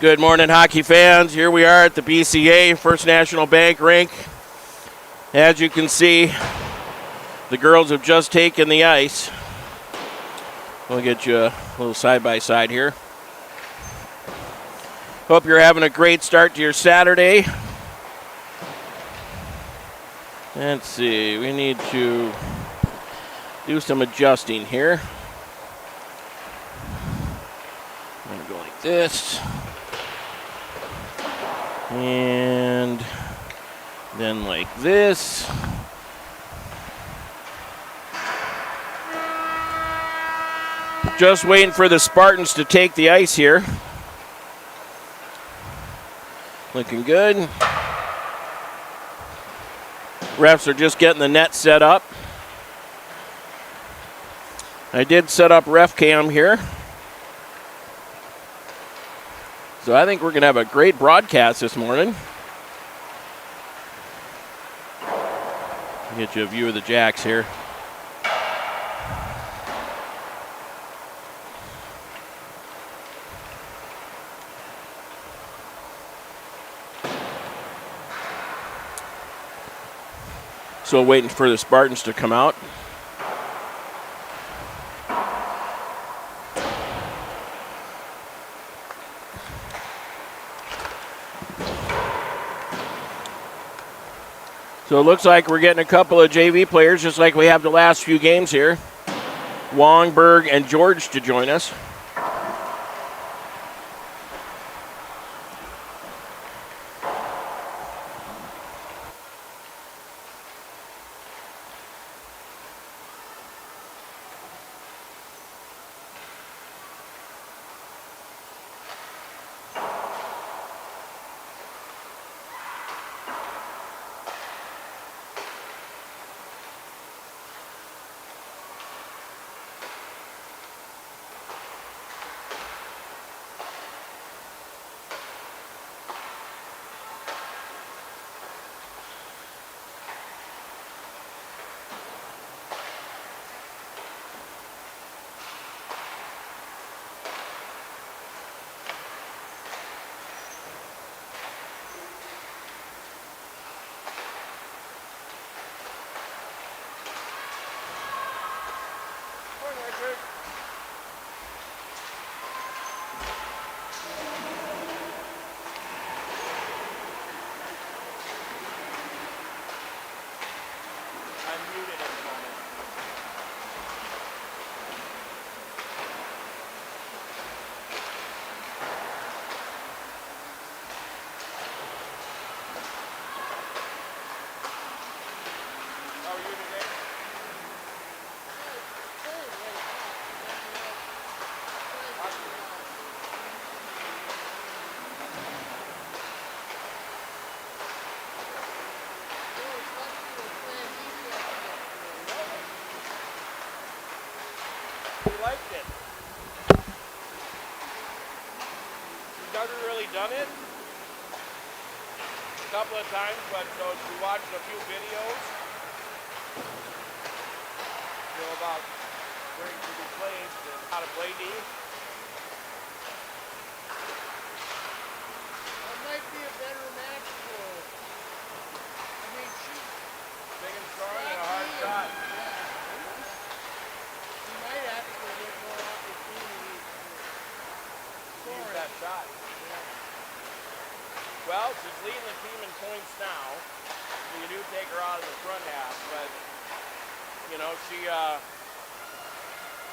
Good morning, hockey fans. Here we are at the BCA, First National Bank rink. As you can see, the girls have just taken the ice. We'll get you a little side-by-side here. Hope you're having a great start to your Saturday. Let's see, we need to do some adjusting here. I'm going to go like this. And then like this. Just waiting for the Spartans to take the ice here. Looking good. Refs are just getting the net set up. I did set up ref cam here. So I think we're going to have a great broadcast this morning. Get you a view of the Jacks here. So waiting for the Spartans to come out. So it looks like we're getting a couple of JV players, just like we have the last few games here. Wong, Berg, and George to join us. Done it a couple of times, but so we watched a few videos, about where he should be placed and how to play D. That might be a better match for her. I mean, she's big and strong and a hard shot. She might actually get more opportunities to use that shot. Well, she's leading the team in points now, so you do take her out of the front half, but, I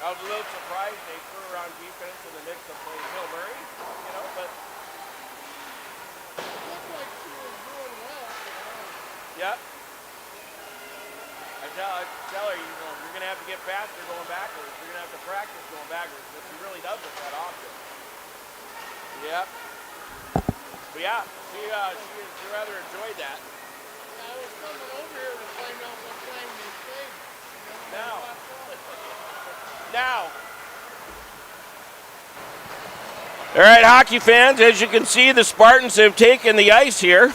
was a little surprised they threw her on defense in the mix of playing Hill Murray, but... It looked like she was doing well. Yep. I tell her, you're going to have to get faster going backwards. You're going to have to practice going backwards, but she really doesn't that often. Yep. But yeah, she rather enjoyed that. Yeah, I was coming over here to find out what time they played. Now. All right, hockey fans, as you can see, the Spartans have taken the ice here.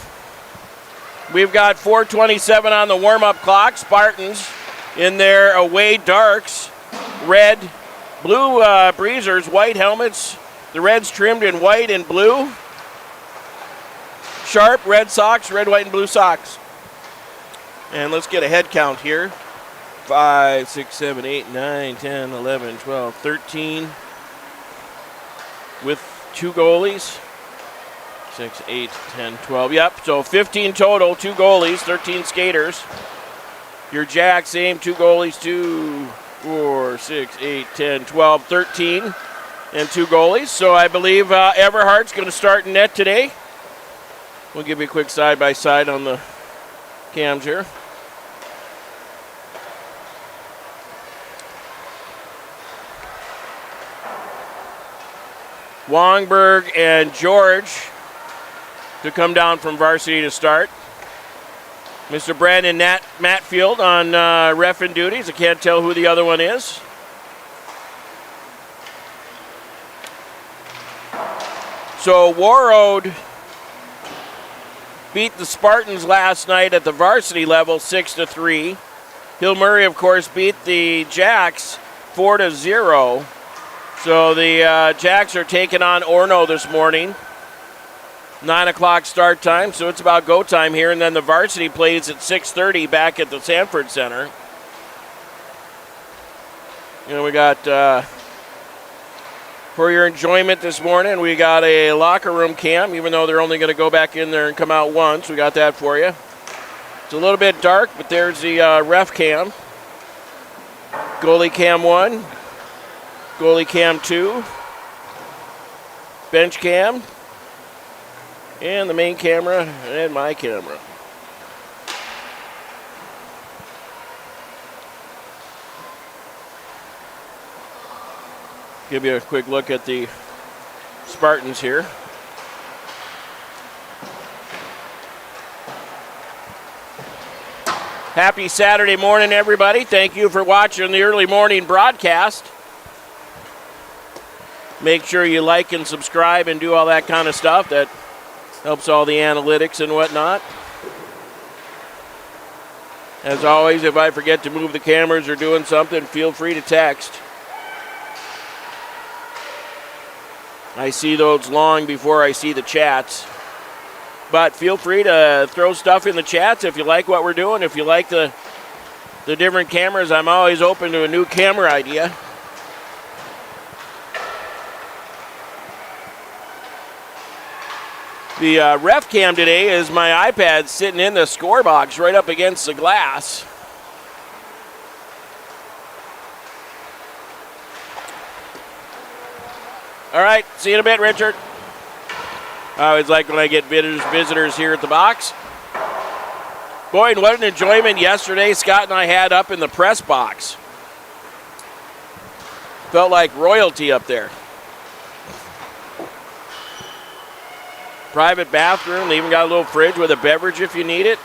We've got 4:27 on the warm-up clock. Spartans in their away darks, red, blue breezers, white helmets. The Reds trimmed in white and blue. Sharp, red socks, red, white, and blue socks. And let's get a head count here. 5, 6, 7, 8, 9, 10, 11, 12, 13. With 2 goalies. 6, 8, 10, 12. Yep, so 15 total, 2 goalies, 13 skaters. Your Jacks same, 2 goalies, 2, 4, 6, 8, 10, 12, 13, and 2 goalies. So I believe Everhart's going to start in net today. We'll give you a quick side-by-side on the cams here. Wongberg and George to come down from varsity to start. Mr. Brandon Matfield on reffing duties. I can't tell who the other one is. So Warroad beat the Spartans last night at the varsity level 6-3. Hill Murray, of course, beat the Jacks 4-0. So the Jacks are taking on Orono this morning. 9 o'clock start time, so it's about go time here. And then the varsity plays at 6:30 back at the Sanford Center. You know, we got, for your enjoyment this morning, we got a locker room cam, even though they're only going to go back in there and come out once. We got that for you. It's a little bit dark, but there's the ref cam. Goalie cam 1. Goalie cam 2, bench cam, and the main camera, and my camera. Give you a quick look at the Spartans here. Happy Saturday morning, everybody. Thank you for watching the early morning broadcast. Make sure you like and subscribe and do all that kind of stuff. That helps all the analytics and whatnot. As always, if I forget to move the cameras or doing something, feel free to text. I see those long before I see the chats. But feel free to throw stuff in the chats if you like what we're doing. If you like the different cameras, I'm always open to a new camera idea. The ref cam today is my iPad sitting in the score box right up against the glass. All right, see you in a bit, Richard. I always like when I get visitors here at the box. Boy, and what an enjoyment yesterday Scott and I had up in the press box. Felt like royalty up there. Private bathroom. They even got a little fridge with a beverage if you need it.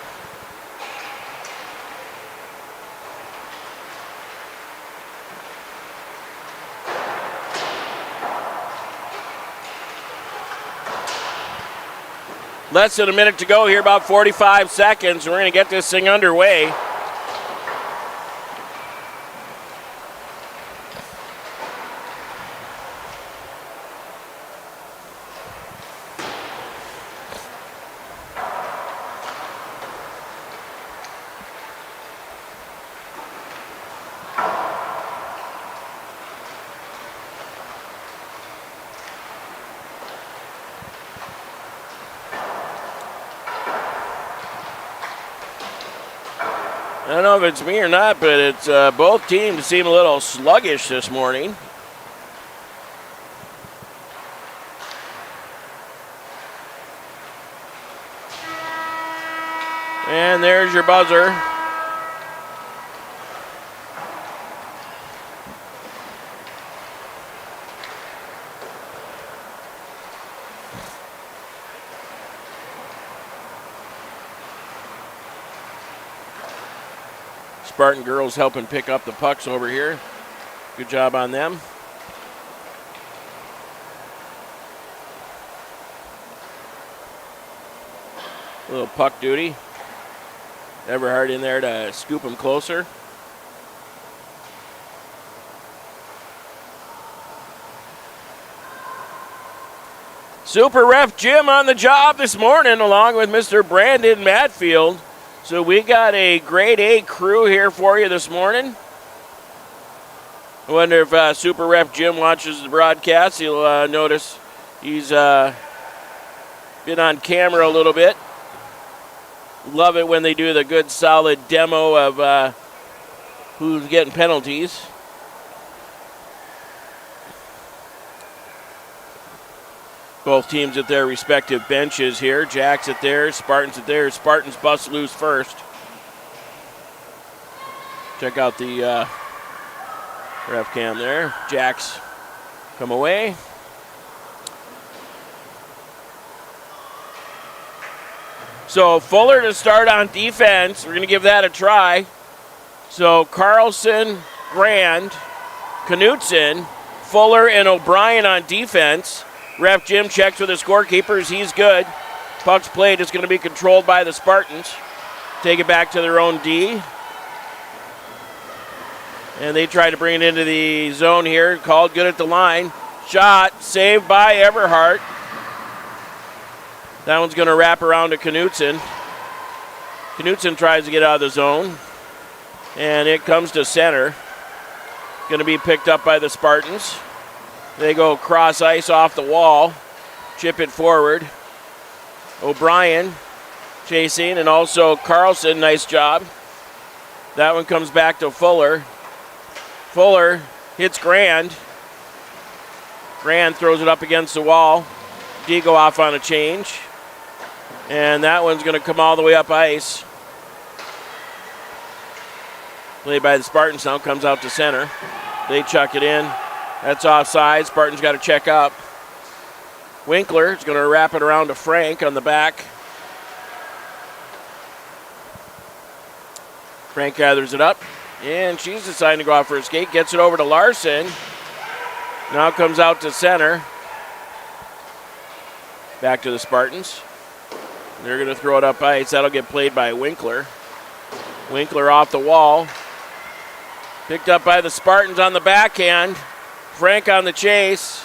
Less than a minute to go here, about 45 seconds. We're going to get this thing underway. I don't know if it's me or not, but it's both teams seem a little sluggish this morning. And there's your buzzer. Spartan girls helping pick up the pucks over here. Good job on them. A little puck duty. Everhart in there to scoop them closer. Super Ref Jim on the job this morning, along with Mr. Brandon Matfield. So we got a grade A crew here for you this morning. I wonder if Super Ref Jim watches the broadcast. He'll notice he's been on camera a little bit. Love it when they do the good solid demo of who's getting penalties. Both teams at their respective benches here. Jacks at theirs, Spartans at theirs. Spartans bust loose first. Check out the ref cam there. Jacks come away. So Fuller to start on defense. We're going to give that a try. So Carlson, Grand, Knutson, Fuller, and O'Brien on defense. Ref Jim checks with the scorekeepers. He's good. Puck's played is going to be controlled by the Spartans. Take it back to their own D. And they try to bring it into the zone here. Called good at the line. Shot saved by Everhart. That one's going to wrap around to Knutson. Knutson tries to get out of the zone. And it comes to center. Going to be picked up by the Spartans. They go cross ice off the wall. Chip it forward. O'Brien chasing, and also Carlson, nice job. That one comes back to Fuller. Fuller hits Grand. Grand throws it up against the wall. D go off on a change. And that one's going to come all the way up ice. Played by the Spartans now, comes out to center. They chuck it in. That's offside. Spartans got to check up. Winkler is going to wrap it around to Frank on the back. Frank gathers it up, and she's deciding to go out for a skate. Gets it over to Larson. Now comes out to center. Back to the Spartans. They're going to throw it up ice. That'll get played by Winkler. Winkler off the wall. Picked up by the Spartans on the backhand. Frank on the chase.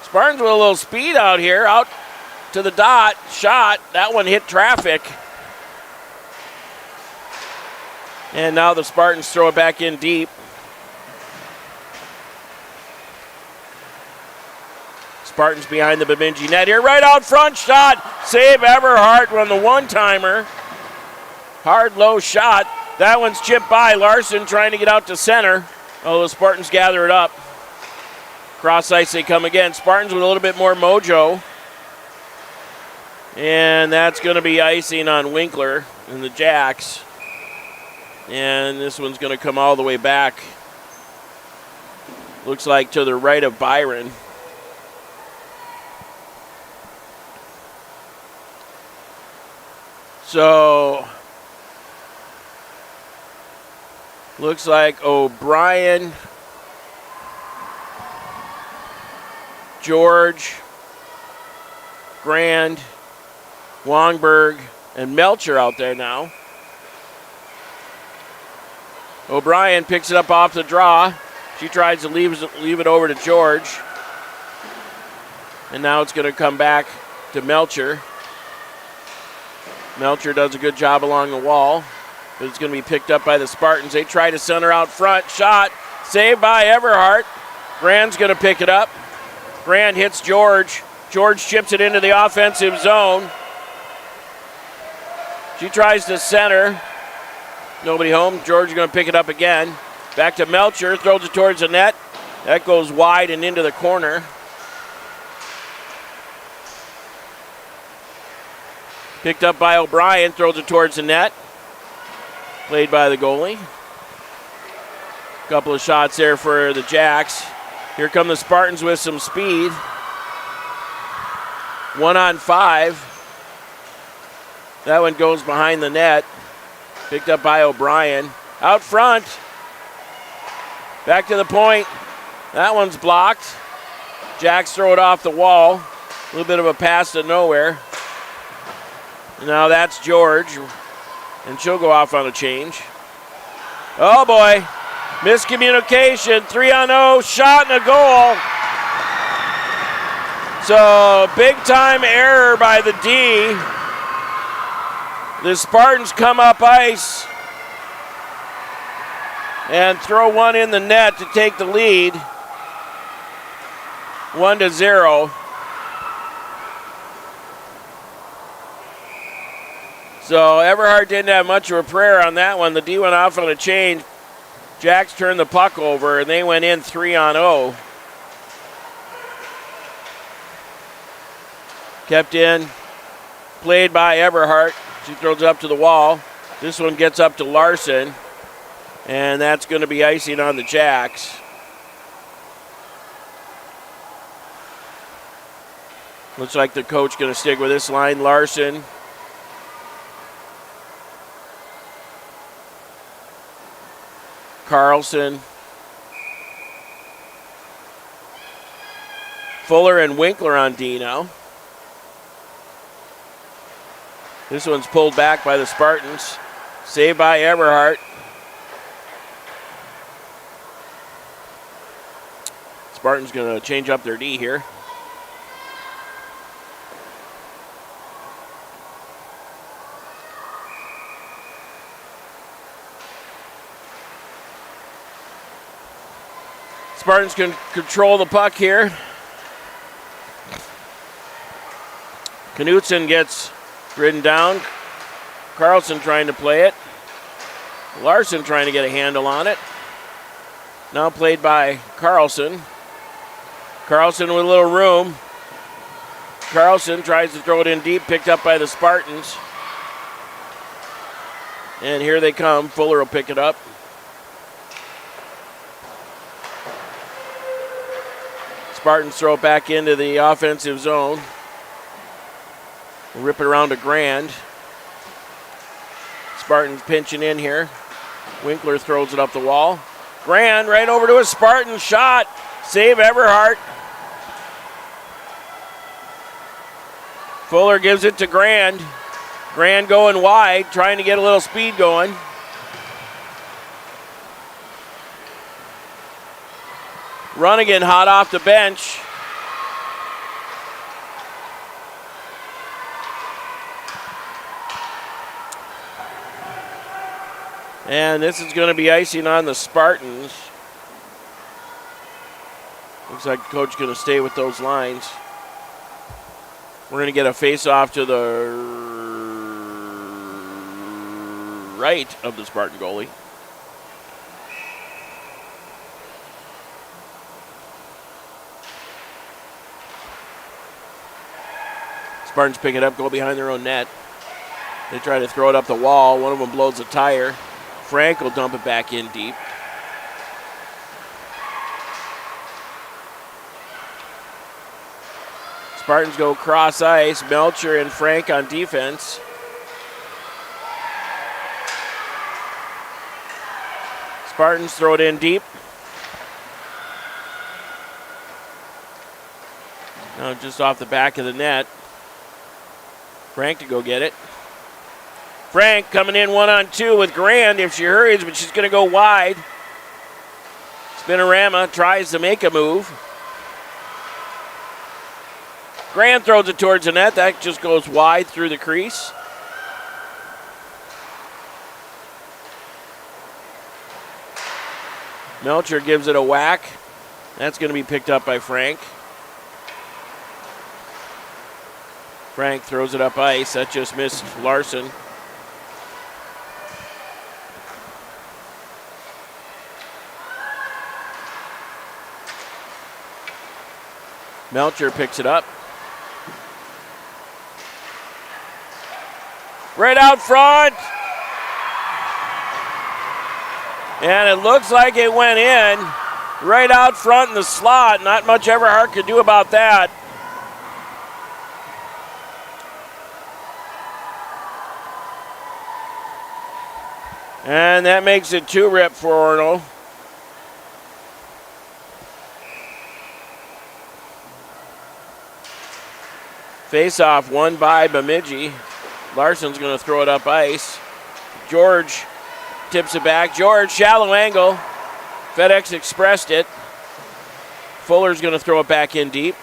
Spartans with a little speed out here. Out to the dot. Shot. That one hit traffic. And now the Spartans throw it back in deep. Spartans behind the Bemidji net here. Right out front. Shot. Save Everhart on the one-timer. Hard, low shot. That one's chipped by Larson trying to get out to center. Oh, the Spartans gather it up. Cross ice they come again. Spartans with a little bit more mojo. And that's going to be icing on Winkler and the Jacks. And this one's going to come all the way back. Looks like to the right of Byron. So, looks like O'Brien, George, Grand, Wongberg, and Melcher out there now. O'Brien picks it up off the draw. She tries to leave it over to George. And now it's going to come back to Melcher. Melcher does a good job along the wall. But it's going to be picked up by the Spartans. They try to center out front. Shot. Saved by Everhart. Grand's going to pick it up. Grand hits George. George chips it into the offensive zone. She tries to center. Nobody home. George is going to pick it up again. Back to Melcher. Throws it towards the net. That goes wide and into the corner. Picked up by O'Brien. Throws it towards the net. Played by the goalie. Couple of shots there for the Jacks. Here come the Spartans with some speed. 1-on-5. That one goes behind the net. Picked up by O'Brien. Out front. Back to the point. That one's blocked. Jacks throw it off the wall. A little bit of a pass to nowhere. Now that's George. And she'll go off on a change. Oh boy. Miscommunication. 3-on-0. Shot and a goal. So, big time error by the D. The Spartans come up ice and throw one in the net to take the lead. 1-0. So Everhart didn't have much of a prayer on that one. The D went off on a change. Jacks turned the puck over, and they went in 3-0. Kept in, played by Everhart. She throws it up to the wall. This one gets up to Larson, and that's going to be icing on the Jacks. Looks like the coach going to stick with this line. Larson. Carlson. Fuller and Winkler on D now. This one's pulled back by the Spartans. Saved by Everhart. Spartans going to change up their D here. Spartans can control the puck here. Knutson gets ridden down. Carlson trying to play it. Larson trying to get a handle on it. Now played by Carlson. Carlson with a little room. Carlson tries to throw it in deep, picked up by the Spartans. And here they come. Fuller will pick it up. Spartans throw it back into the offensive zone. We'll rip it around to Grand. Spartans pinching in here. Winkler throws it up the wall. Grand right over to a Spartan shot. Save Everhart. Fuller gives it to Grand. Grand going wide, trying to get a little speed going. Runnigan hot off the bench. And this is going to be icing on the Spartans. Looks like the coach is going to stay with those lines. We're going to get a face-off to the right of the Spartan goalie. Spartans pick it up, go behind their own net. They try to throw it up the wall. One of them blows a tire. Frank will dump it back in deep. Spartans go cross ice. Melcher and Frank on defense. Spartans throw it in deep. Now just off the back of the net. Frank to go get it. Frank coming in 1-on-2 with Grand if she hurries, but she's going to go wide. Spinorama tries to make a move. Grand throws it towards the net. That just goes wide through the crease. Melcher gives it a whack. That's going to be picked up by Frank. Frank throws it up ice. That just missed Larson. Melcher picks it up. Right out front. And it looks like it went in. Right out front in the slot. Not much Everhart could do about that. And that makes it 2-rip for Orono. Face-off won by Bemidji. Larson's going to throw it up ice. George tips it back. George, shallow angle. FedEx Expressed it. Fuller's going to throw it back in deep.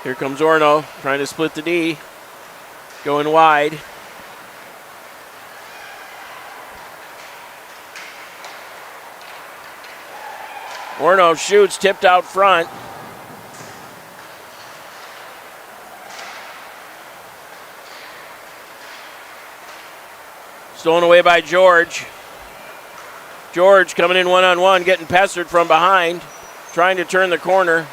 Here comes Orono trying to split the D. Going wide. Orono shoots, tipped out front. Stolen away by George. George coming in one-on-one, getting pestered from behind, trying to turn the corner.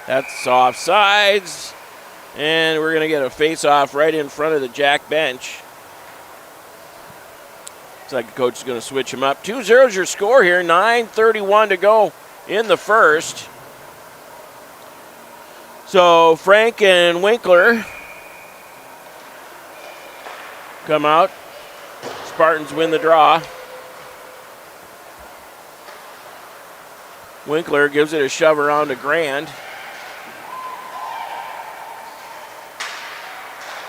That's offsides. And we're going to get a face-off right in front of the Jack bench. Looks like the coach is going to switch him up. 2-0 is your score here. 9:31 to go in the first. So Frank and Winkler come out. Spartans win the draw. Winkler gives it a shove around to Grand.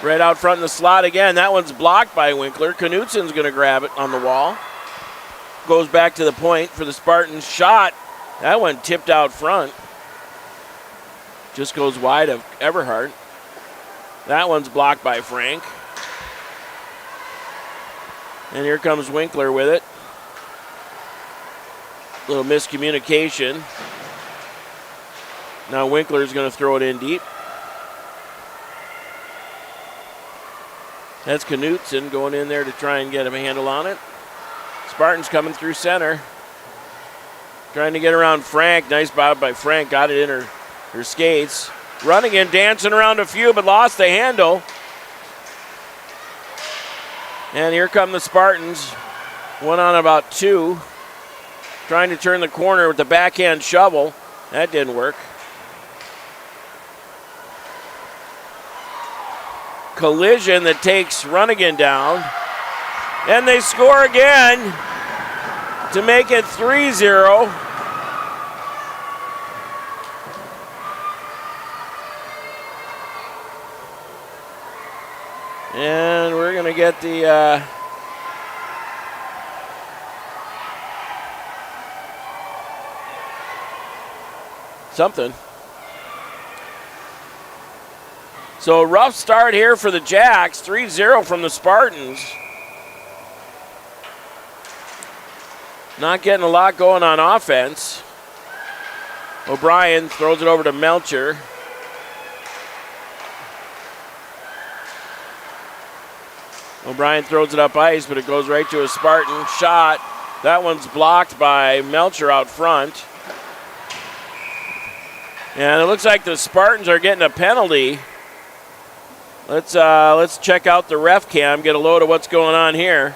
Right out front in the slot again. That one's blocked by Winkler. Knutsen's going to grab it on the wall. Goes back to the point for the Spartans. Shot. That one tipped out front. Just goes wide of Everhart. That one's blocked by Frank. And here comes Winkler with it. Little miscommunication. Now Winkler's going to throw it in deep. That's Knutsen going in there to try and get a handle on it. Spartans coming through center. Trying to get around Frank. Nice bob by Frank. Got it in her skates. Running and dancing around a few, but lost the handle. And here come the Spartans. One on about two. Trying to turn the corner with the backhand shovel. That didn't work. Collision that takes Runnigan down. And they score again to make it 3-0. And we're going to get the something. So rough start here for the Jacks, 3-0 from the Spartans. Not getting a lot going on offense. O'Brien throws it over to Melcher. O'Brien throws it up ice, but it goes right to a Spartan. Shot. That one's blocked by Melcher out front. And it looks like the Spartans are getting a penalty. Let's check out the ref cam, get a load of what's going on here.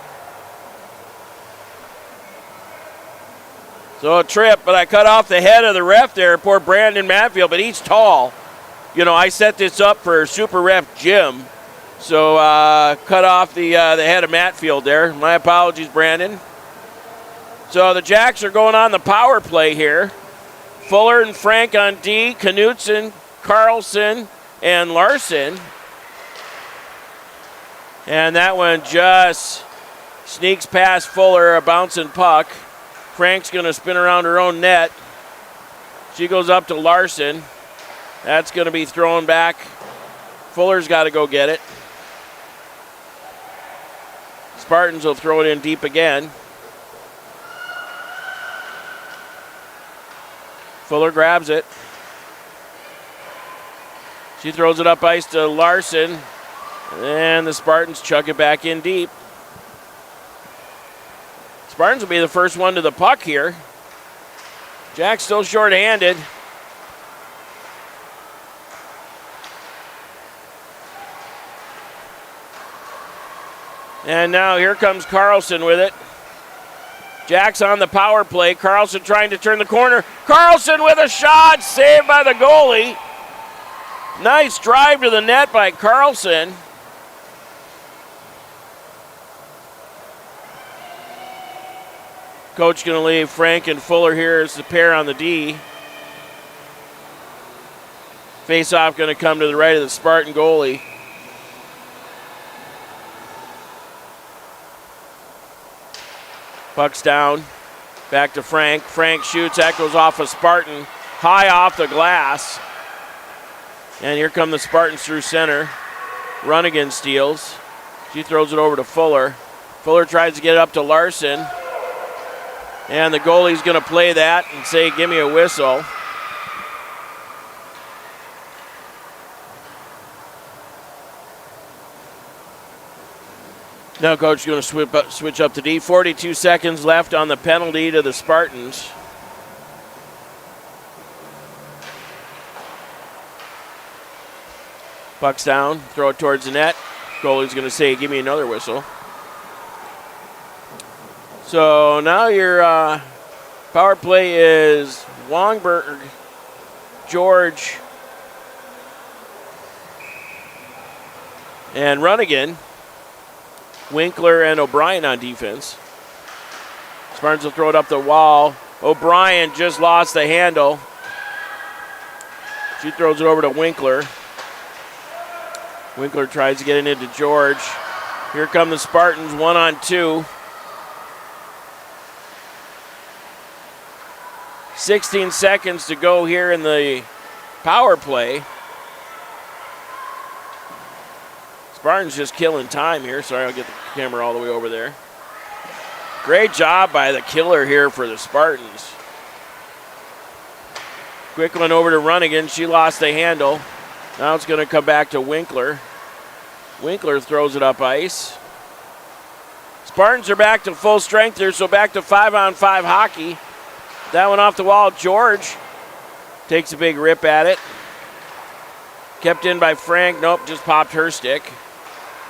So a trip, but I cut off the head of the ref there, poor Brandon Matfield, but he's tall. You know, I set this up for Super Ref Jim. So cut off the head of Matfield there. My apologies, Brandon. So the Jacks are going on the power play here. Fuller and Frank on D, Knutsen, Carlson, and Larson. And that one just sneaks past Fuller, a bouncing puck. Frank's going to spin around her own net. She goes up to Larson. That's going to be thrown back. Fuller's got to go get it. Spartans will throw it in deep again. Fuller grabs it. She throws it up ice to Larson. And the Spartans chuck it back in deep. Spartans will be the first one to the puck here. Jack's still short-handed. And now here comes Carlson with it. Jack's on the power play. Carlson trying to turn the corner. Carlson with a shot, saved by the goalie. Nice drive to the net by Carlson. Coach going to leave Frank and Fuller here as the pair on the D. Face-off going to come to the right of the Spartan goalie. Puck's down. Back to Frank. Frank shoots. That goes off a Spartan. High off the glass. And here come the Spartans through center. Runnigan steals. She throws it over to Fuller. Fuller tries to get it up to Larson. And the goalie's going to play that and say, give me a whistle. Now coach is going to switch up to D. 42 seconds left on the penalty to the Spartans. Puck's down, throw it towards the net. Goalie's going to say, give me another whistle. So now your power play is Wongberg, George, and Runnigan. Winkler and O'Brien on defense. Spartans will throw it up the wall. O'Brien just lost the handle. She throws it over to Winkler. Winkler tries to get it into George. Here come the Spartans, 1-on-2. 16 seconds to go here in the power play. Spartans just killing time here. Sorry, I'll get the camera all the way over there. Great job by the killer here for the Spartans. Quick one over to Runnigan. She lost the handle. Now it's going to come back to Winkler. Winkler throws it up ice. Spartans are back to full strength here, so back to 5-on-5 hockey. That one off the wall. George takes a big rip at it. Kept in by Frank. Nope, just popped her stick.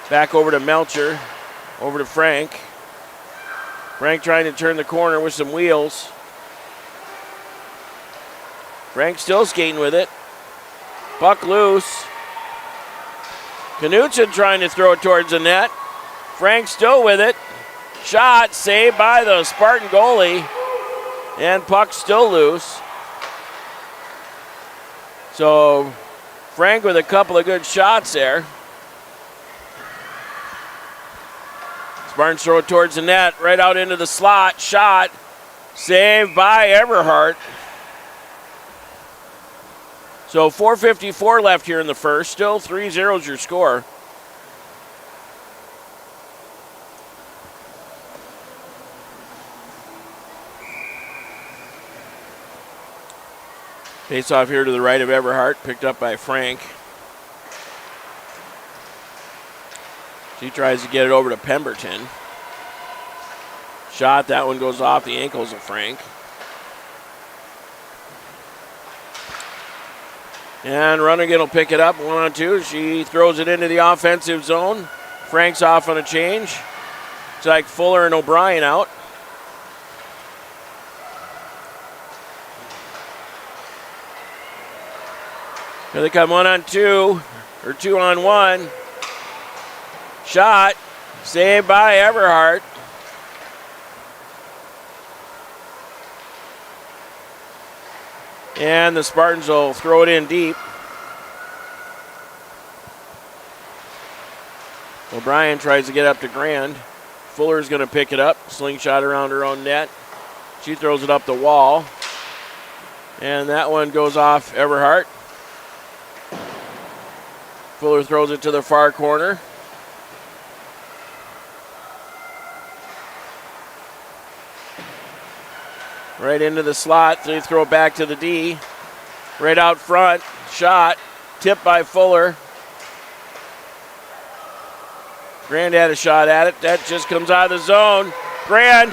Back over to Melcher. Over to Frank. Frank trying to turn the corner with some wheels. Frank still skating with it. Puck loose. Knutson trying to throw it towards the net. Frank still with it. Shot saved by the Spartan goalie. And puck still loose. So Frank with a couple of good shots there. Spartans throw it towards the net, right out into the slot. Shot, saved by Everhart. So 4:54 left here in the first. Still 3-0 is your score. Face off here to the right of Everhart, picked up by Frank. She tries to get it over to Pemberton. Shot, that one goes off the ankles of Frank. And Runnigan will pick it up, 1-on-2. She throws it into the offensive zone. Frank's off on a change. It's like Fuller and O'Brien out. Here they come, 1-on-2, or 2-on-1. Shot, saved by Everhart. And the Spartans will throw it in deep. O'Brien tries to get up to Grand. Fuller's going to pick it up, slingshot around her own net. She throws it up the wall. And that one goes off Everhart. Fuller throws it to the far corner. Right into the slot. They throw it back to the D. Right out front. Shot. Tipped by Fuller. Grand had a shot at it. That just comes out of the zone. Grand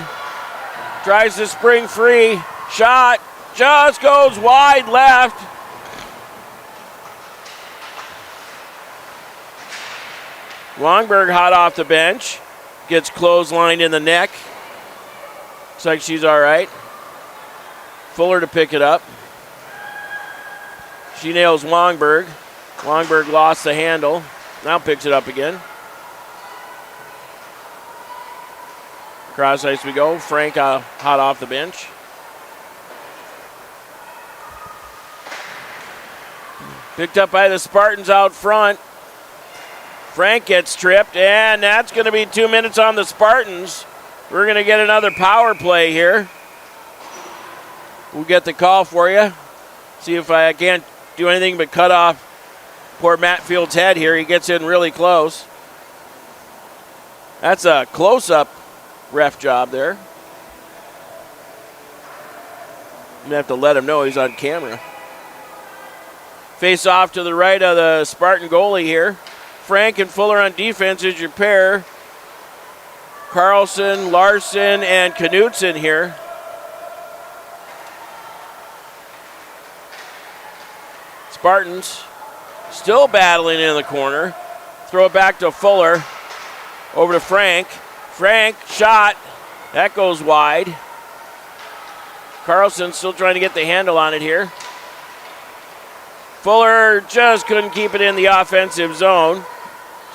tries to spring free. Shot. Just goes wide left. Longberg hot off the bench. Gets clotheslined in the neck. Looks like she's all right. Fuller to pick it up. She nails Longberg. Longberg lost the handle. Now picks it up again. Cross ice we go. Frank hot off the bench. Picked up by the Spartans out front. Frank gets tripped, and that's going to be 2 minutes on the Spartans. We're going to get another power play here. We'll get the call for you. See if I can't do anything but cut off poor Matt Field's head here. He gets in really close. That's a close-up ref job there. I'm going to have to let him know he's on camera. Face off to the right of the Spartan goalie here. Frank and Fuller on defense is your pair. Carlson, Larson, and Knutson here. Spartans still battling in the corner. Throw it back to Fuller. Over to Frank. Frank, shot. That goes wide. Carlson still trying to get the handle on it here. Fuller just couldn't keep it in the offensive zone.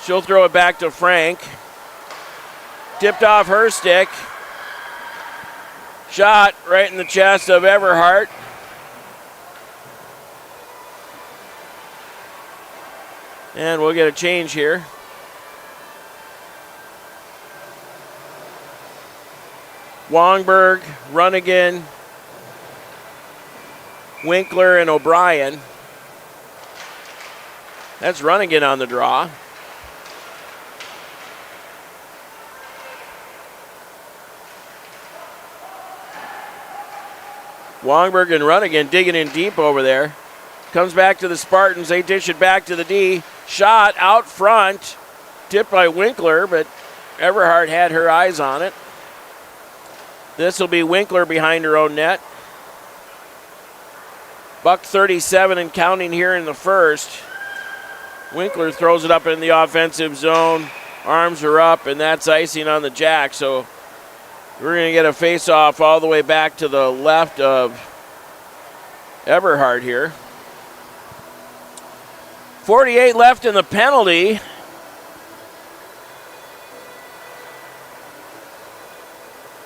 She'll throw it back to Frank. Tipped off her stick. Shot right in the chest of Everhart. And we'll get a change here. Wongberg, Runnigan, Winkler, and O'Brien. That's Runnigan on the draw. Wongberg and Runnigan digging in deep over there. Comes back to the Spartans. They dish it back to the D. Shot out front. Tipped by Winkler, but Everhart had her eyes on it. This will be Winkler behind her own net. Buck 37 and counting here in the first. Winkler throws it up in the offensive zone. Arms are up, and that's icing on the jack. So we're going to get a face-off all the way back to the left of Everhart here. 48 left in the penalty.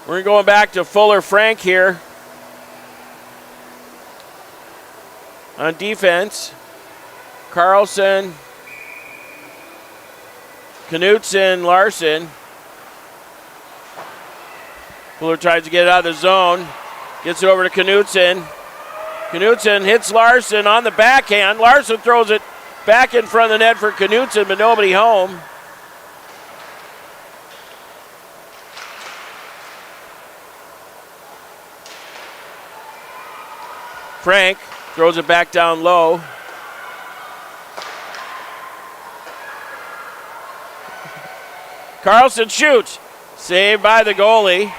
We're going back to Fuller Frank here. On defense, Carlson, Knutson, Larson. Fuller tries to get it out of the zone. Gets it over to Knutson. Knutson hits Larson on the backhand. Larson throws it back in front of the net for Knutson, but nobody home. Frank throws it back down low. Carlson shoots. Saved by the goalie.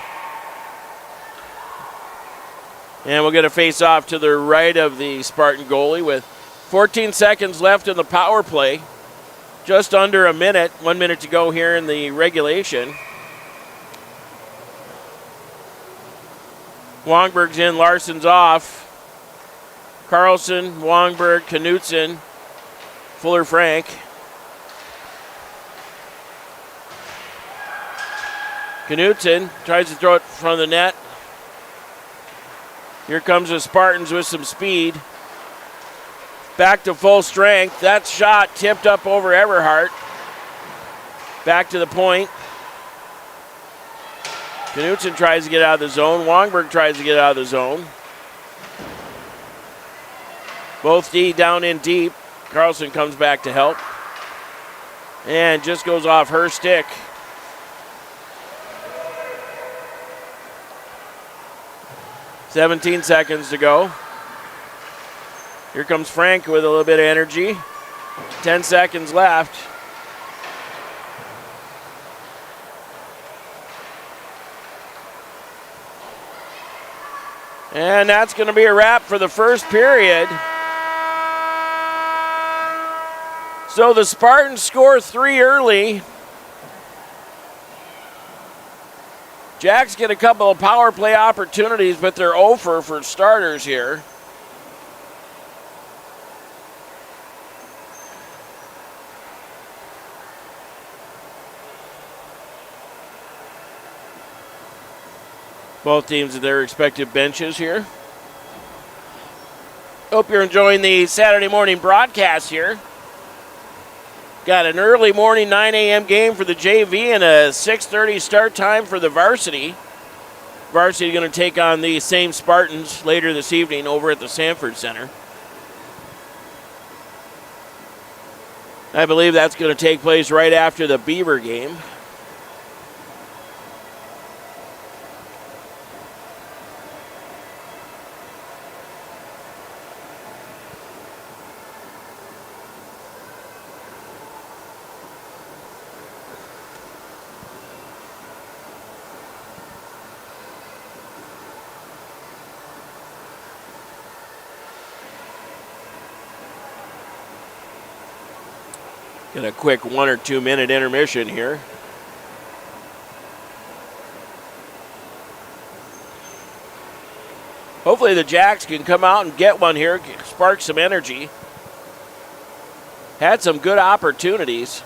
And we'll get a face-off to the right of the Spartan goalie with 14 seconds left in the power play. Just under a minute. 1 minute to go here in the regulation. Wongberg's in, Larson's off. Carlson, Wongberg, Knutson, Fuller Frank. Knutson tries to throw it from the net. Here comes the Spartans with some speed. Back to full strength. That shot tipped up over Everhart. Back to the point. Knutson tries to get out of the zone. Wongberg tries to get out of the zone. Both D down in deep. Carlson comes back to help. And just goes off her stick. "17 seconds to go. Here comes Frank with a little bit of energy. 10 seconds left. And that's going to be a wrap for the first period. So the Spartans score 3 early. Jacks get a couple of power play opportunities, but they're over for starters here. Both teams at their respective benches here. Hope you're enjoying the Saturday morning broadcast here. Got an early morning 9 a.m. game for the JV and a 6:30 start time for the varsity. Varsity going to take on the same Spartans later this evening over at the Sanford Center. I believe that's going to take place right after the Beaver game. Get a quick 1 or 2 minute intermission here. Hopefully the Jacks can come out and get one here, spark some energy. Had some good opportunities.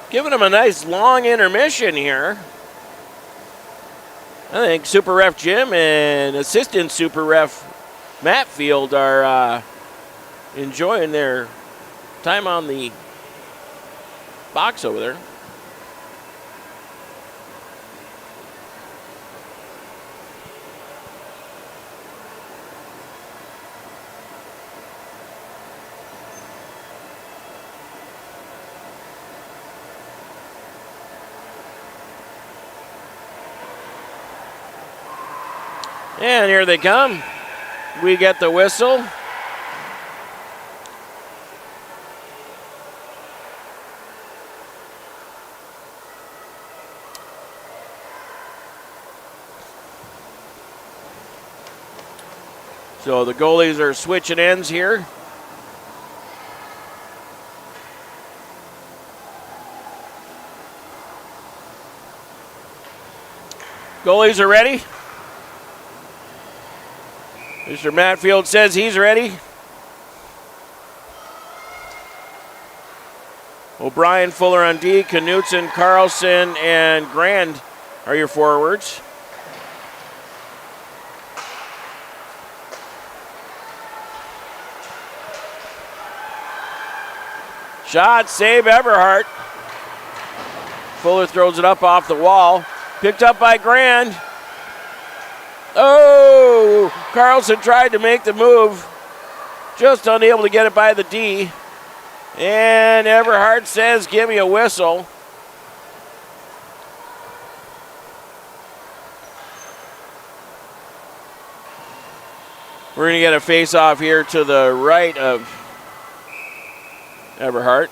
Giving them a nice long intermission here. I think Super Ref Jim and Assistant Super Ref Matt Field are enjoying their time on the box over there. And here they come. We get the whistle. So the goalies are switching ends here. Goalies are ready. Mr. Matfield says he's ready. O'Brien, Fuller on D, Knutson, Carlson, and Grand are your forwards. Shot, save Everhart. Fuller throws it up off the wall. Picked up by Grand. Oh, Carlson tried to make the move. Just unable to get it by the D. And Everhart says, give me a whistle. We're going to get a face-off here to the right of Everhart.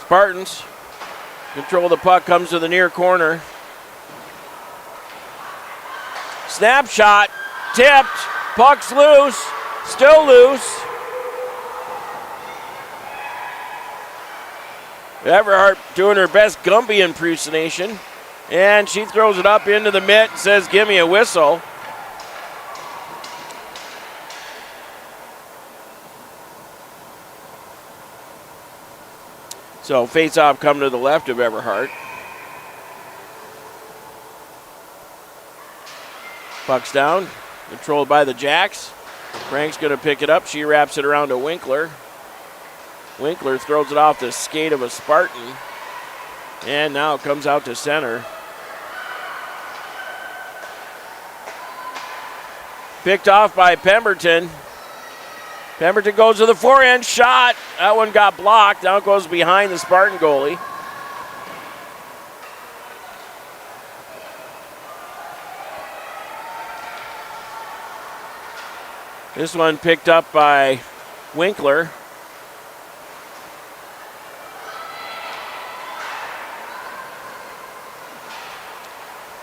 Spartans control the puck, comes to the near corner. Snapshot, tipped, puck's loose, still loose. Everhart doing her best Gumby impersonation. And she throws it up into the mitt and says, give me a whistle. So face-off come to the left of Everhart. Puck's down, controlled by the Jacks. Frank's going to pick it up. She wraps it around to Winkler. Winkler throws it off the skate of a Spartan. And now it comes out to center. Picked off by Pemberton. Pemberton goes to the forehand shot. That one got blocked. Now it goes behind the Spartan goalie. This one picked up by Winkler.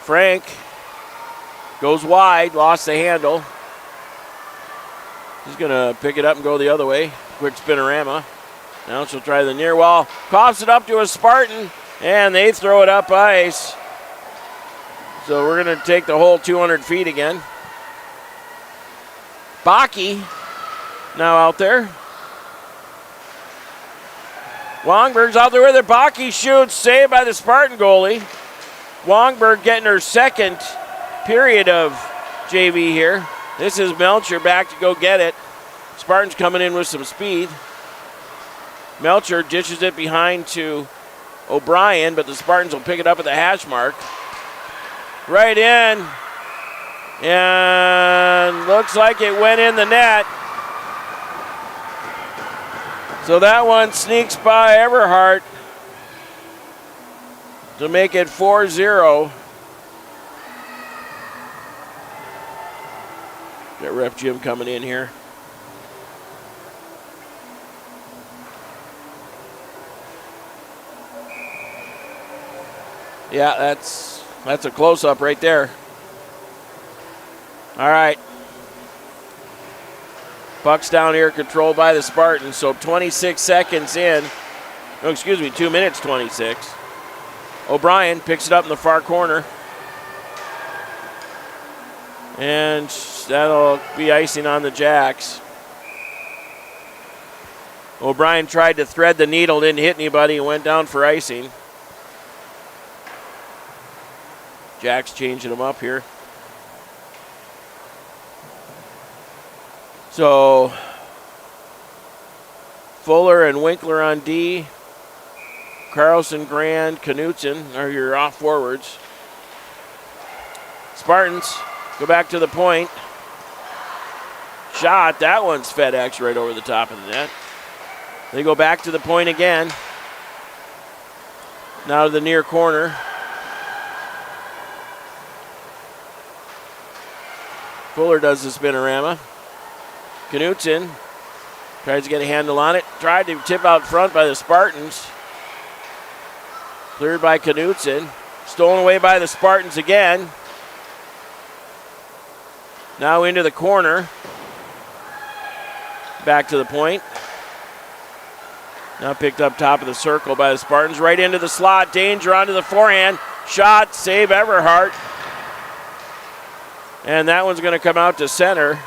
Frank goes wide, lost the handle. He's going to pick it up and go the other way. Quick spinorama. Now she'll try the near wall. Coughs it up to a Spartan, and they throw it up ice. So we're going to take the whole 200 feet again. Baki now out there. Wongberg's out there with it. Baki shoots, saved by the Spartan goalie. Wongberg getting her second period of JV here. This is Melcher back to go get it. Spartans coming in with some speed. Melcher dishes it behind to O'Brien, but the Spartans will pick it up at the hash mark. Right in. And looks like it went in the net. So that one sneaks by Everhart to make it 4-0. Got Ref Jim coming in here. Yeah, that's a close-up right there. All right. Puck's down here, controlled by the Spartans. So 26 seconds in. No, excuse me, 2 minutes 26. O'Brien picks it up in the far corner. And that'll be icing on the Jacks. O'Brien tried to thread the needle, didn't hit anybody, and went down for icing. Jacks changing them up here. So Fuller and Winkler on D. Carlson, Grand, Knutson are your off forwards. Spartans go back to the point. Shot, that one's FedEx right over the top of the net. They go back to the point again. Now to the near corner. Fuller does the spinorama. Knutson tries to get a handle on it. Tried to tip out front by the Spartans. Cleared by Knutson. Stolen away by the Spartans again. Now into the corner. Back to the point. Now picked up top of the circle by the Spartans. Right into the slot. Danger onto the forehand. Shot. Save Everhart. And that one's going to come out to center.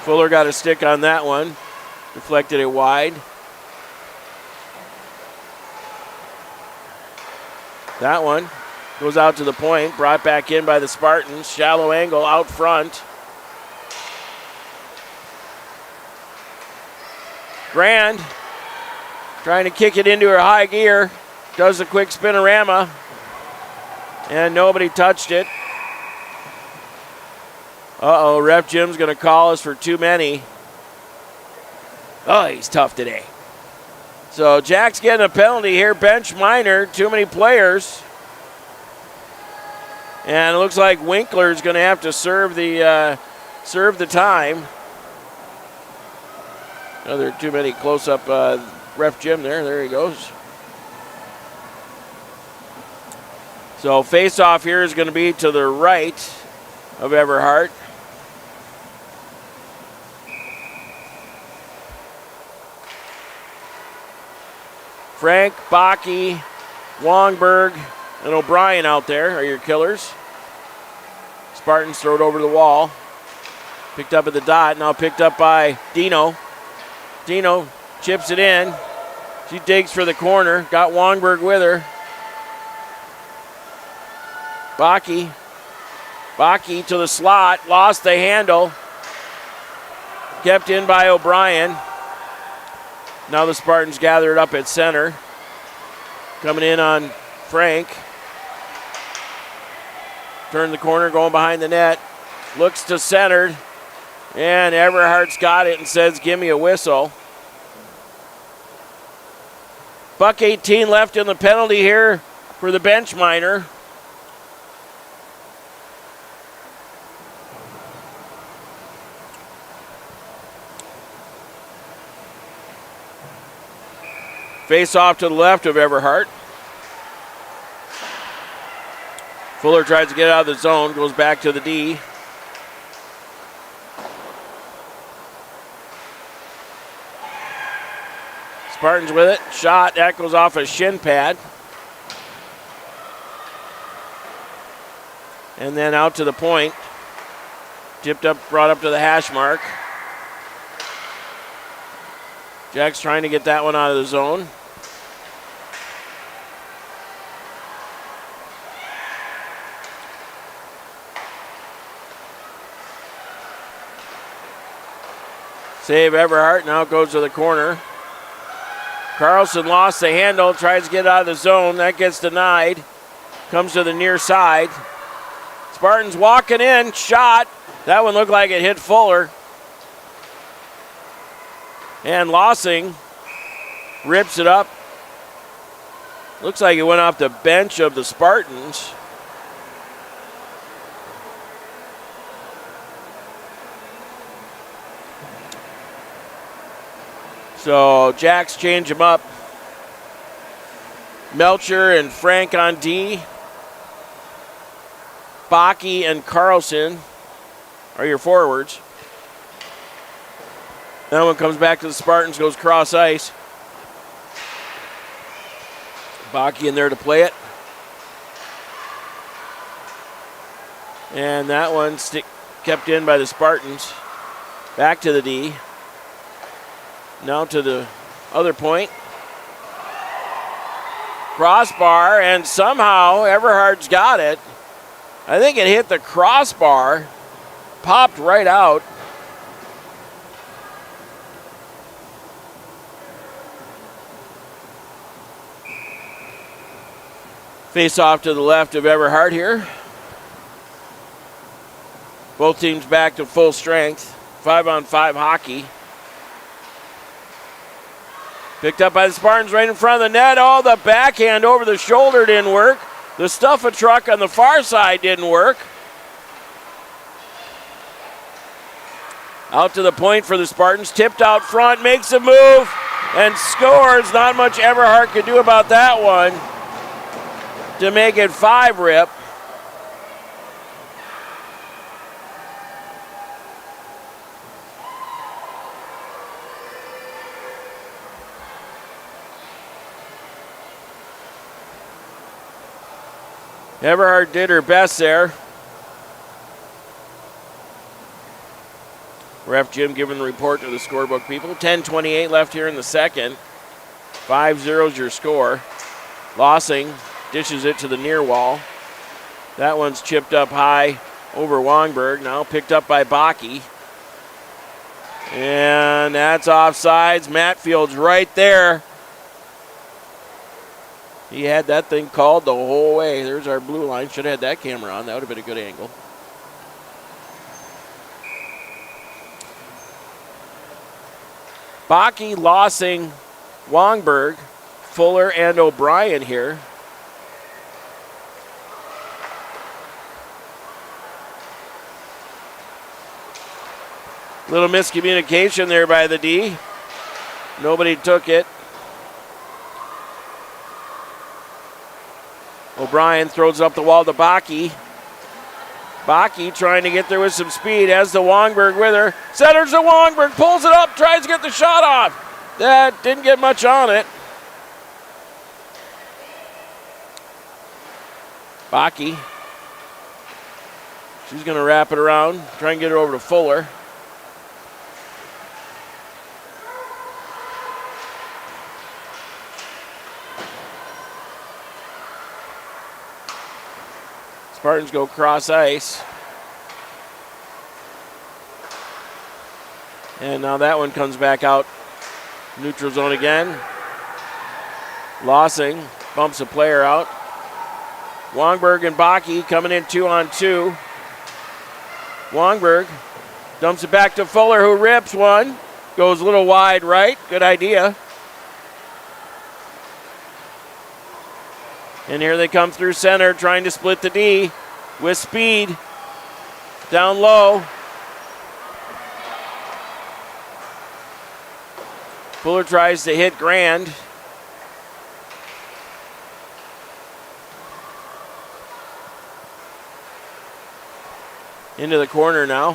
Fuller got a stick on that one. Deflected it wide. That one goes out to the point. Brought back in by the Spartans. Shallow angle out front. Grand trying to kick it into her high gear. Does a quick spinorama. And nobody touched it. Uh-oh, Ref Jim's going to call us for too many. Oh, he's tough today. So Jack's getting a penalty here. Bench minor, too many players. And it looks like Winkler's going to have to serve the time. Oh, there are too many close-up Ref Jim there. There he goes. So face-off here is going to be to the right of Everhart. Frank, Baki, Wongberg, and O'Brien out there are your killers. Spartans throw it over the wall. Picked up at the dot, now picked up by Dino. Dino chips it in. She digs for the corner. Got Wongberg with her. Baki to the slot. Lost the handle. kept in by O'Brien. Now the Spartans gather it up at center. Coming in on Frank. Turn the corner, going behind the net. Looks to centered. And Everhart's got it and says, give me a whistle. Buck 18 left in the penalty here for the bench minor. Face off to the left of Everhart. Fuller tries to get out of the zone, goes back to the D. Spartans with it. Shot. That goes off a shin pad. And then out to the point. Tipped up, brought up to the hash mark. Jack's trying to get that one out of the zone. Save Everhart. Now it goes to the corner. Carlson lost the handle, tries to get out of the zone. That gets denied. Comes to the near side. Spartans walking in, shot. That one looked like it hit Fuller. And Lossing rips it up. Looks like it went off the bench of the Spartans. So Jacks change him up. Melcher and Frank on D. Bakke and Carlson are your forwards. That one comes back to the Spartans, goes cross ice. Bakke in there to play it. And that one kept in by the Spartans. Back to the D. Now to the other point. Crossbar, and somehow Everhart's got it. I think it hit the crossbar, popped right out. Face off to the left of Everhart here. Both teams back to full strength. 5-on-5 hockey. Picked up by the Spartans right in front of the net. Oh, the backhand over the shoulder didn't work. The stuff a truck on the far side didn't work. Out to the point for the Spartans. Tipped out front, makes a move, and scores. Not much Everhart could do about that one to make it 5-rip. Everhart did her best there. Ref Jim giving the report to the scorebook people. 10:28 left here in the second. 5-0's your score. Lossing dishes it to the near wall. That one's chipped up high over Wongberg. Now picked up by Bakke. And that's offsides. Matfield's right there. He had that thing called the whole way. There's our blue line. Should have had that camera on. That would have been a good angle. Bakke, Lossing, Wongberg, Fuller, and O'Brien here. Little miscommunication there by the D. Nobody took it. O'Brien throws up the wall to Bakke. Bakke trying to get there with some speed. Has the Wongberg with her. Centers the Wongberg. Pulls it up. Tries to get the shot off. That didn't get much on it. Bakke. She's going to wrap it around. Try and get it over to Fuller. Spartans go cross ice. And now that one comes back out. Neutral zone again. Lossing bumps a player out. Wongberg and Baki coming in 2-on-2. Wongberg dumps it back to Fuller, who rips one. Goes a little wide right. Good idea. And here they come through center, trying to split the D with speed. Down low. Fuller tries to hit Grand. Into the corner now.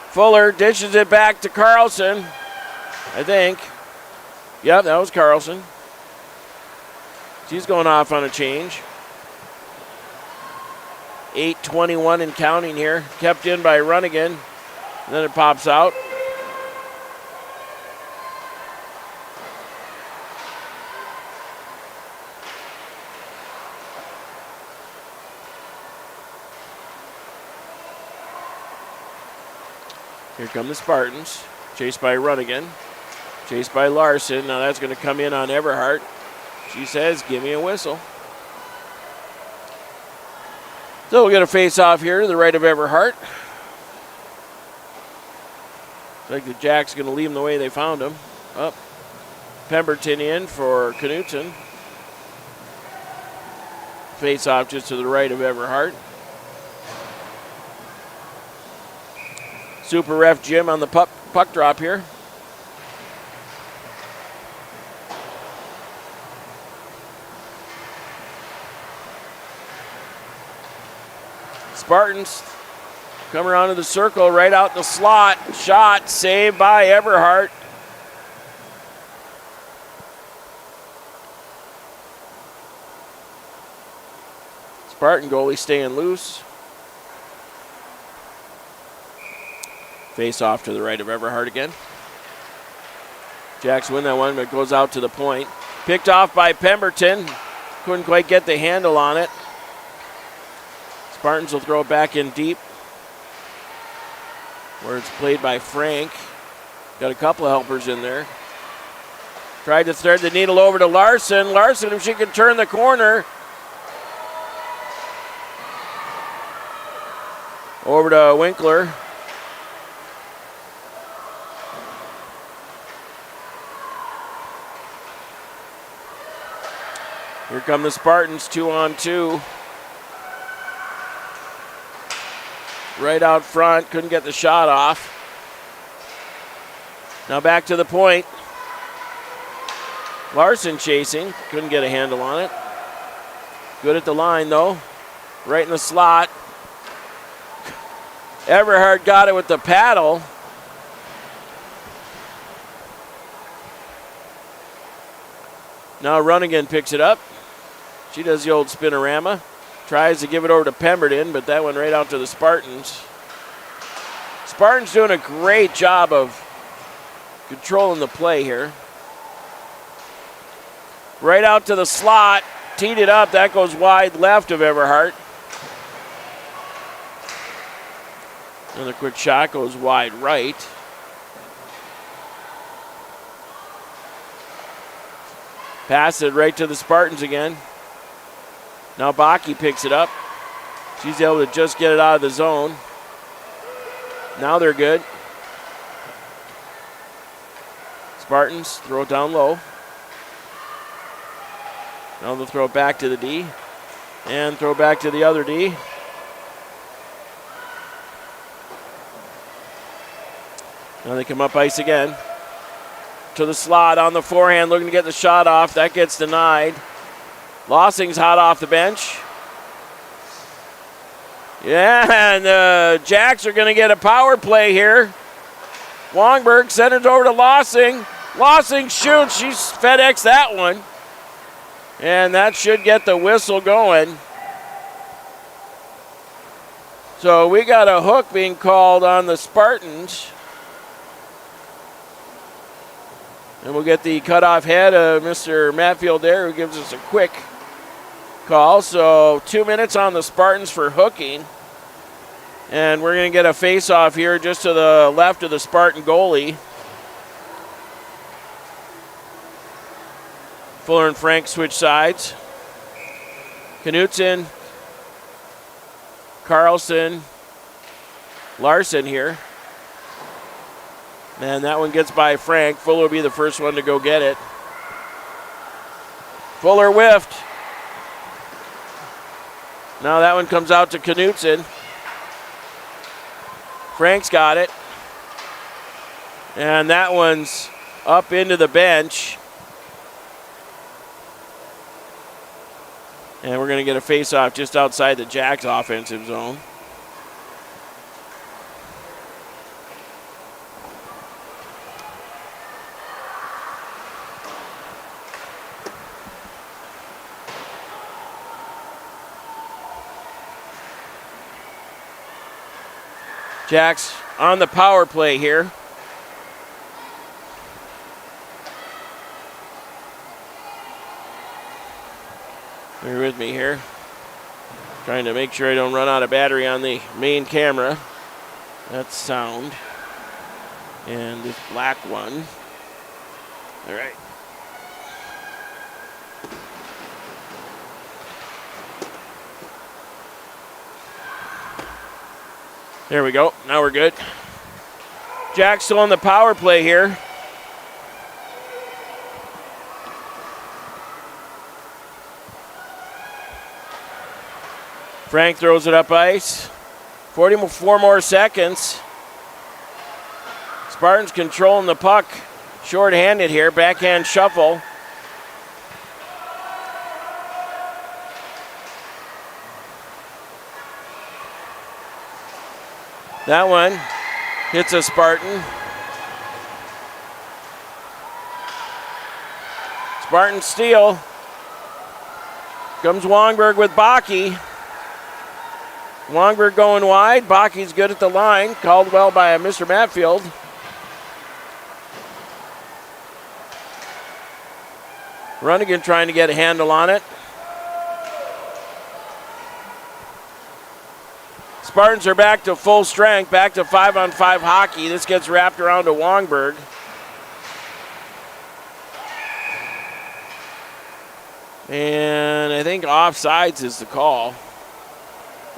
Fuller dishes it back to Carlson, I think. Yep, that was Carlson. She's going off on a change. 8:21 and counting here. Kept in by Runnigan. And then it pops out. Here come the Spartans. Chased by Runnigan. Chased by Larson. Now that's going to come in on Everhart. She says, give me a whistle. So we'll get a face-off here to the right of Everhart. Looks like the Jacks going to leave them the way they found them. Up. Pemberton in for Knutson. Face-off just to the right of Everhart. Super ref Jim on the puck drop here. Spartans come around to the circle, right out the slot. Shot saved by Everhart. Spartan goalie staying loose. Face off to the right of Everhart again. Jacks win that one, but it goes out to the point. Picked off by Pemberton. Couldn't quite get the handle on it. Spartans will throw it back in deep, where it's played by Frank. Got a couple of helpers in there. Tried to thread the needle over to Larson. Larson, if she can turn the corner. Over to Winkler. Here come the Spartans, 2-on-2. Right out front, couldn't get the shot off. Now back to the point. Larson chasing, couldn't get a handle on it. Good at the line though, right in the slot. Everhart got it with the paddle. Now Runnigan picks it up. She does the old spinorama. Tries to give it over to Pemberton, but that went right out to the Spartans. Spartans doing a great job of controlling the play here. Right out to the slot. Teed it up. That goes wide left of Everhart. Another quick shot goes wide right. Pass it right to the Spartans again. Now Baki picks it up. She's able to just get it out of the zone. Now they're good. Spartans throw it down low. Now they'll throw it back to the D. And throw back to the other D. Now they come up ice again. To the slot on the forehand, looking to get the shot off. That gets denied. Lossing's hot off the bench. Yeah, and the Jacks are going to get a power play here. Wongberg sends it over to Lossing. Lossing shoots. She's FedEx that one. And that should get the whistle going. So we got a hook being called on the Spartans. And we'll get the cutoff head of Mr. Matfield there, who gives us a quick call. So 2 minutes on the Spartans for hooking. And we're going to get a face-off here just to the left of the Spartan goalie. Fuller and Frank switch sides. Knutson, Carlson, Larson here. And that one gets by Frank. Fuller will be the first one to go get it. Fuller whiffed. Now that one comes out to Knutson. Frank's got it. And that one's up into the bench. And we're going to get a face-off just outside the Jacks offensive zone. Jacks on the power play here. Bear with me here. Trying to make sure I don't run out of battery on the main camera. That's sound. And this black one. All right. There we go. Now we're good. Jack's still on the power play here. Frank throws it up ice. 44 more seconds. Spartans controlling the puck. Short-handed here. Backhand shuffle. That one hits a Spartan. Spartan steal. Comes Wongberg with Bakke. Wongberg going wide. Bakke's good at the line. Called well by Mr. Matfield. Runnigan trying to get a handle on it. Spartans are back to full strength, back to 5-on-5 hockey. This gets wrapped around to Wongberg. And I think offsides is the call.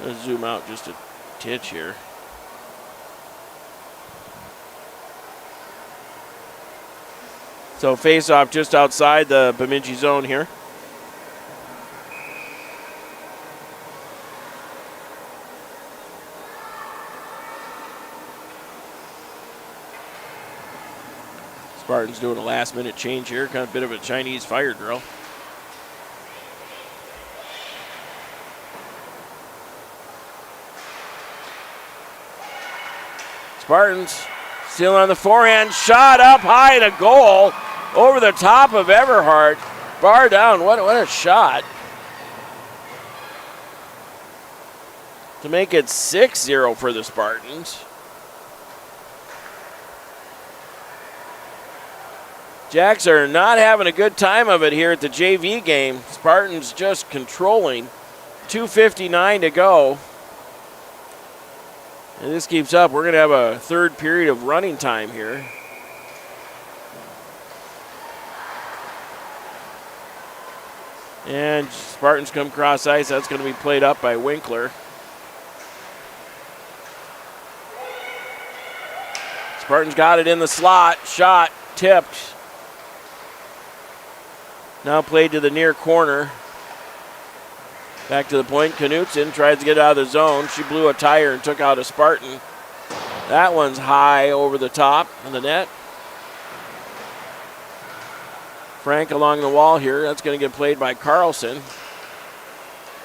Let's zoom out just a titch here. So face-off just outside the Bemidji zone here. Spartans doing a last-minute change here, kind of a bit of a Chinese fire drill. Spartans still on the forehand, shot up high to goal, over the top of Everhart. Bar down, what a shot. To make it 6-0 for the Spartans. Jacks are not having a good time of it here at the JV game. Spartans just controlling. 2:59 to go. And this keeps up. We're going to have a third period of running time here. And Spartans come cross ice. That's going to be played up by Winkler. Spartans got it in the slot. Shot. Tipped. Now played to the near corner. Back to the point. Knutson tries to get out of the zone. She blew a tire and took out a Spartan. That one's high over the top of the net. Frank along the wall here. That's going to get played by Carlson.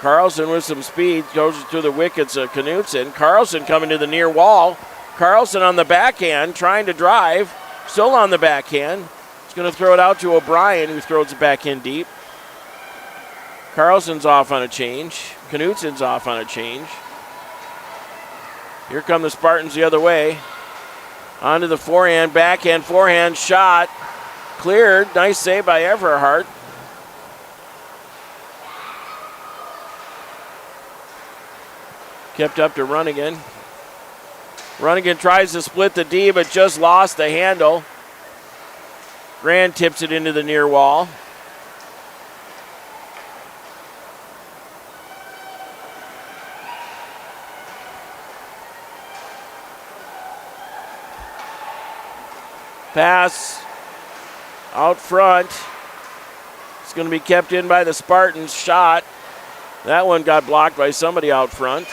Carlson with some speed goes to the wickets of Knutson. Carlson coming to the near wall. Carlson on the backhand trying to drive. Still on the backhand. He's going to throw it out to O'Brien, who throws it back in deep. Carlson's off on a change. Knutson's off on a change. Here come the Spartans the other way. Onto the forehand, backhand, forehand shot. Cleared. Nice save by Everhart. Kept up to Runnigan. Runnigan tries to split the D, but just lost the handle. Grand tips it into the near wall. Pass out front. It's going to be kept in by the Spartans. Shot. That one got blocked by somebody out front.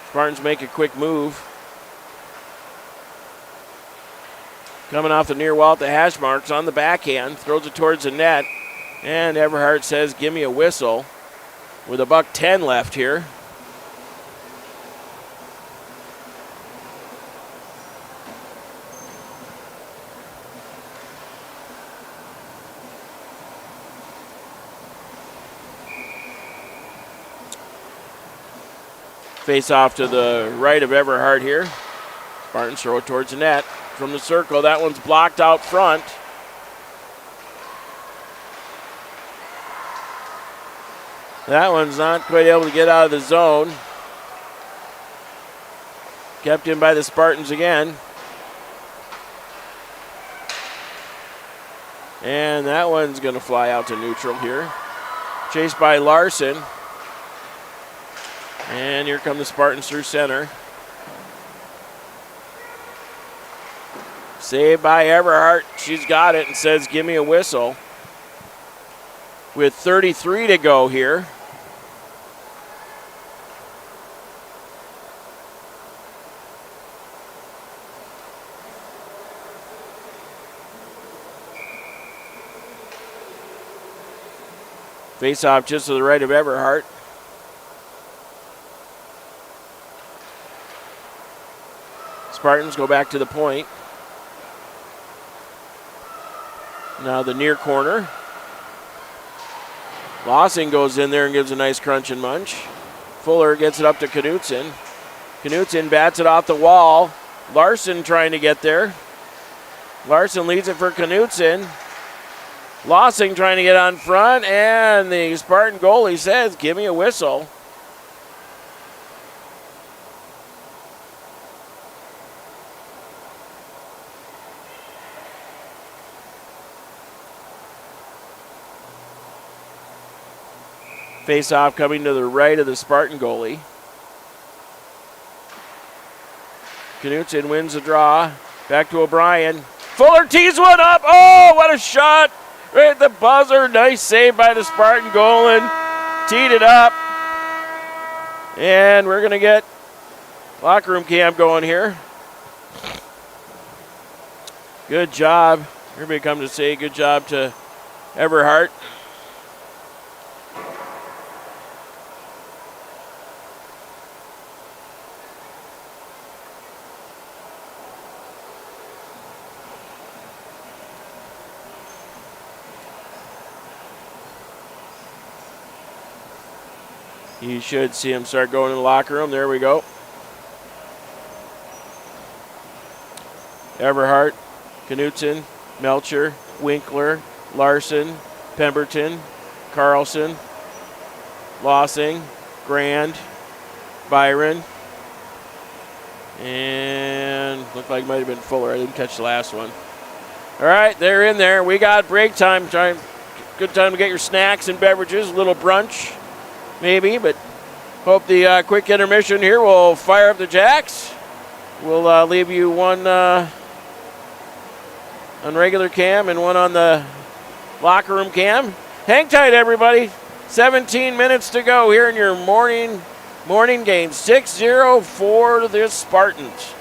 Spartans make a quick move. Coming off the near wall at the hash marks on the backhand. Throws it towards the net. And Everhart says, give me a whistle. With $1:10 left here. Face off to the right of Everhart here. Spartans throw it towards the net. From the circle, that one's blocked out front. That one's not quite able to get out of the zone. Kept in by the Spartans again. And that one's going to fly out to neutral here. Chased by Larson. And here come the Spartans through center. Saved by Everhart. She's got it and says, give me a whistle. With 33 to go here. Face off just to the right of Everhart. Spartans go back to the point. Now the near corner. Lossing goes in there and gives a nice crunch and munch. Fuller gets it up to Knutson. Knutson bats it off the wall. Larson trying to get there. Larson leads it for Knutson. Lossing trying to get on front, and the Spartan goalie says, give me a whistle. Face off coming to the right of the Spartan goalie. Knutson wins the draw. Back to O'Brien. Fuller tees one up. Oh, what a shot. Right at the buzzer. Nice save by the Spartan goalie. Teed it up. And we're going to get locker room cam going here. Good job. Everybody come to say good job to Everhart. You should see him start going in the locker room. There we go. Everhart, Knutson, Melcher, Winkler, Larson, Pemberton, Carlson, Lossing, Grand, Byron, and looked like it might have been Fuller. I didn't catch the last one. All right, they're in there. We got break time. Good time to get your snacks and beverages, a little brunch. Maybe, but hope the quick intermission here will fire up the Jacks. We'll leave you one on regular cam and one on the locker room cam. Hang tight, everybody. 17 minutes to go here in your morning game. 6-0 for the Spartans.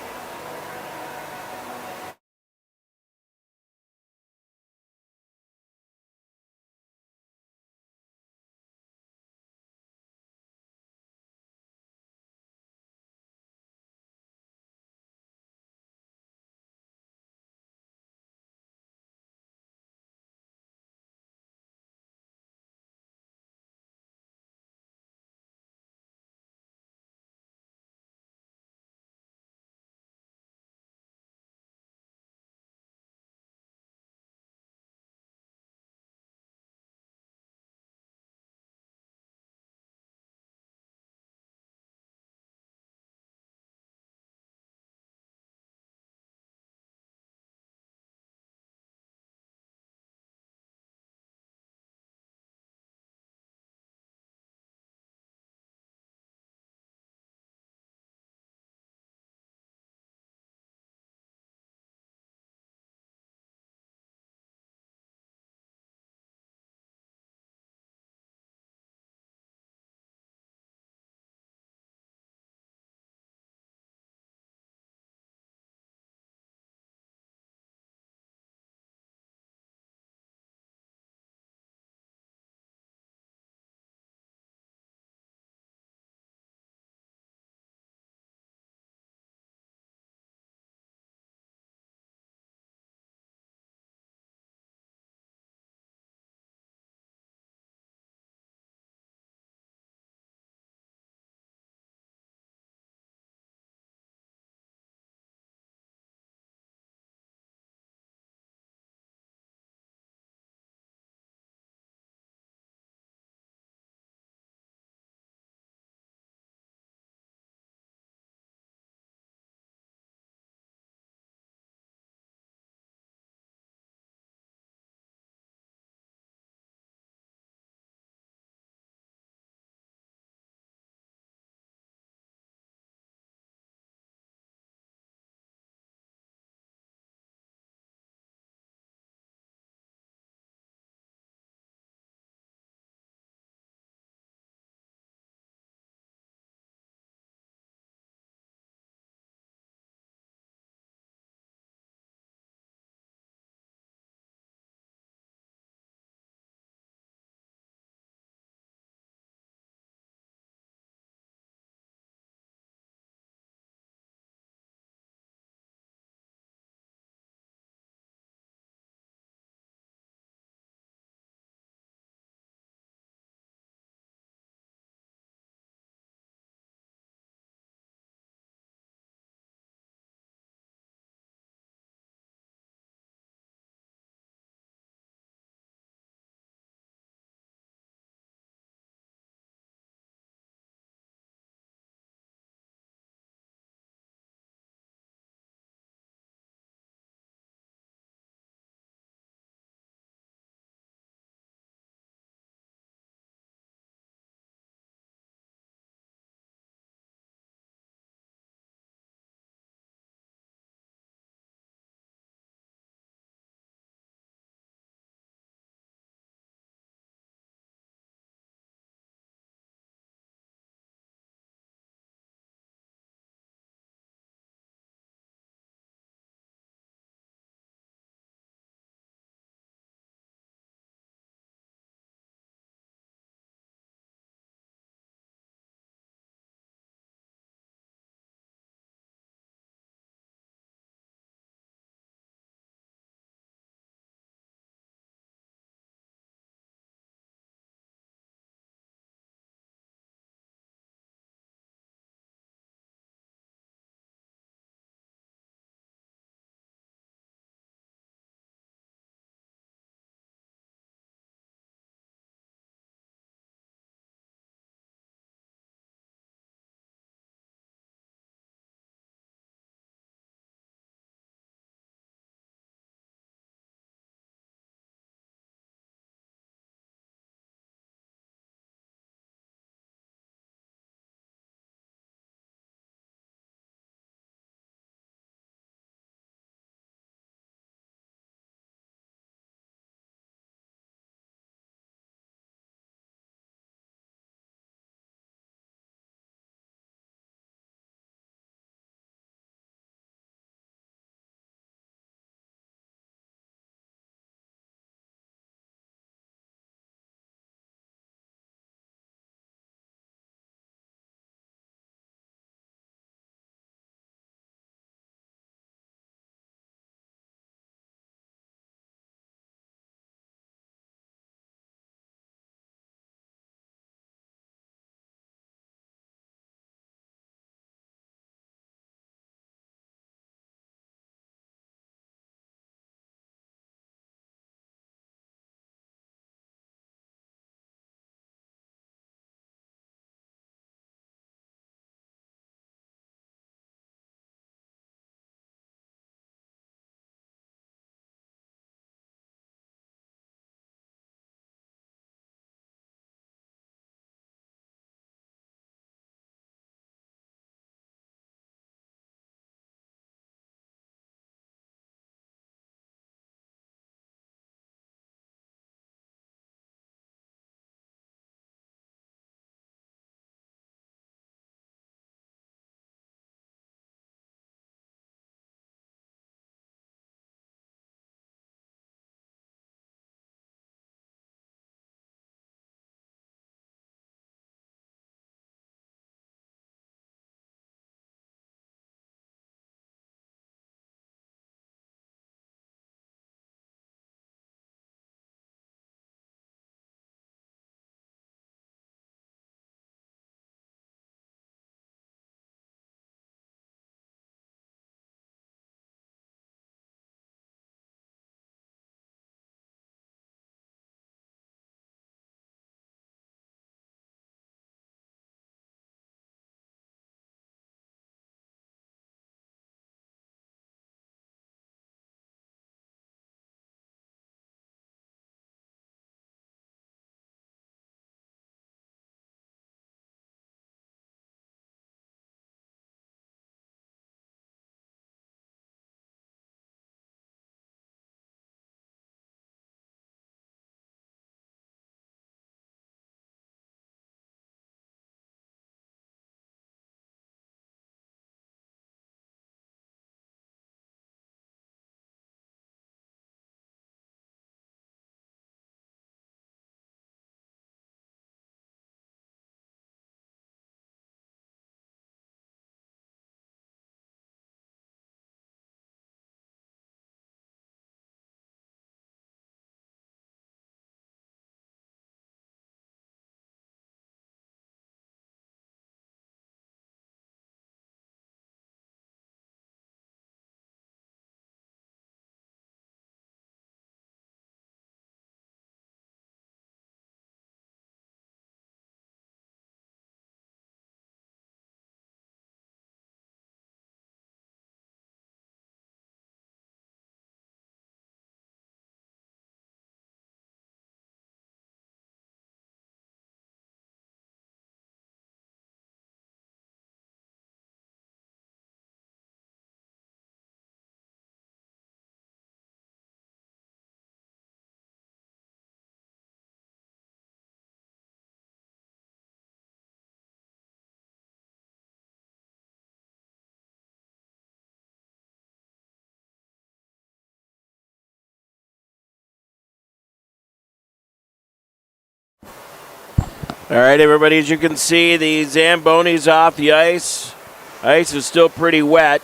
All right, everybody, as you can see, the Zamboni's off the ice. Ice is still pretty wet.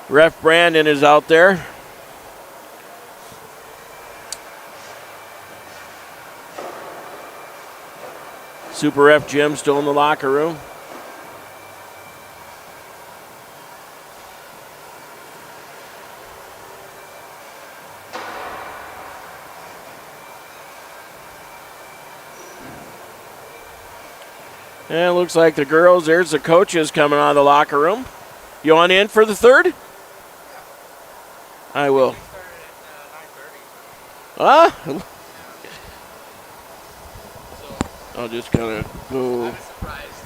Ref Brandon is out there. Super Ref Jim still in the locker room. And it looks like the girls, there's the coaches coming out of the locker room. You want in for the third? I will. Ah? I'll just kind of go. I was surprised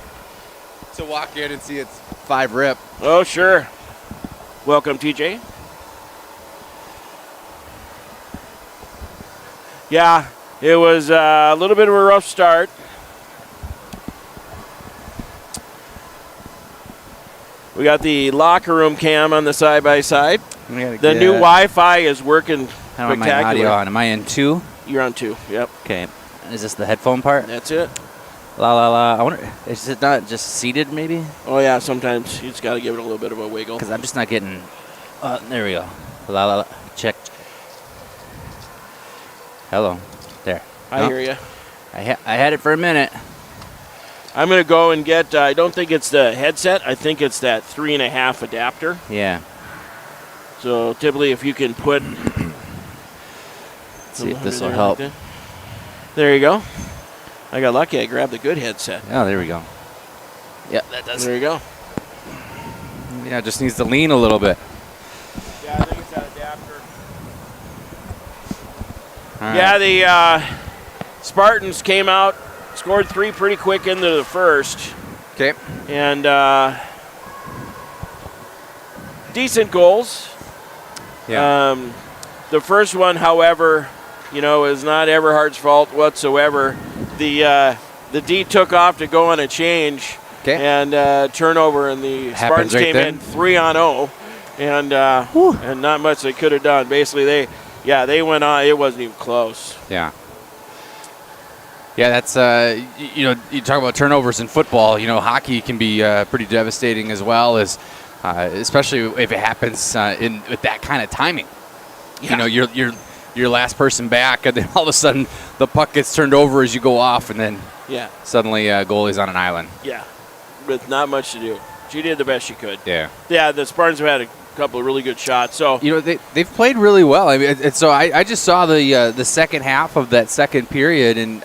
to walk in and see it's 5 rip. Oh, sure. Welcome, TJ. Yeah, it was a little bit of a rough start. We got the locker room cam on the side-by-side. The new Wi-Fi is working How am I audio on? Am I in 2? You're on 2, yep. Okay. Is this the headphone part? That's it. La la la. I wonder, is it not just seated maybe? Oh, yeah, sometimes you just got to give it a little bit of a wiggle. Because I'm just not getting, there we go. La la la. Check. Hello. There. I hear you. I had it for a minute. I'm going to go and get, I don't think it's the headset. I think it's that 3.5 adapter. Yeah. So typically if you can put. Let's see if this will help. Like there you go. I got lucky. I grabbed the good headset. Oh, there we go. Yeah, that does. There you go. Yeah, it just needs to lean a little bit. Yeah, I think it's that adapter. All Yeah, right. the Spartans came out, scored 3 pretty quick into the first. Okay. And decent goals. Yeah. The first one, however, is not Everhart's fault whatsoever. The D took off to go on a change. Okay. And turnover, and the Spartans right came there. in 3-0, and not much they could have done. Basically, they went on. It wasn't even close. Yeah. Yeah, that's, you talk about turnovers in football. Hockey can be pretty devastating as well, as especially if it happens with that kind of timing. Yeah. You're last person back, and then all of a sudden the puck gets turned over as you go off, and then suddenly goalie's on an island. Yeah, with not much to do. She did the best she could. Yeah. Yeah, the Spartans have had a couple of really good shots. So they've played really well. I mean, so I just saw the second half of that second period, and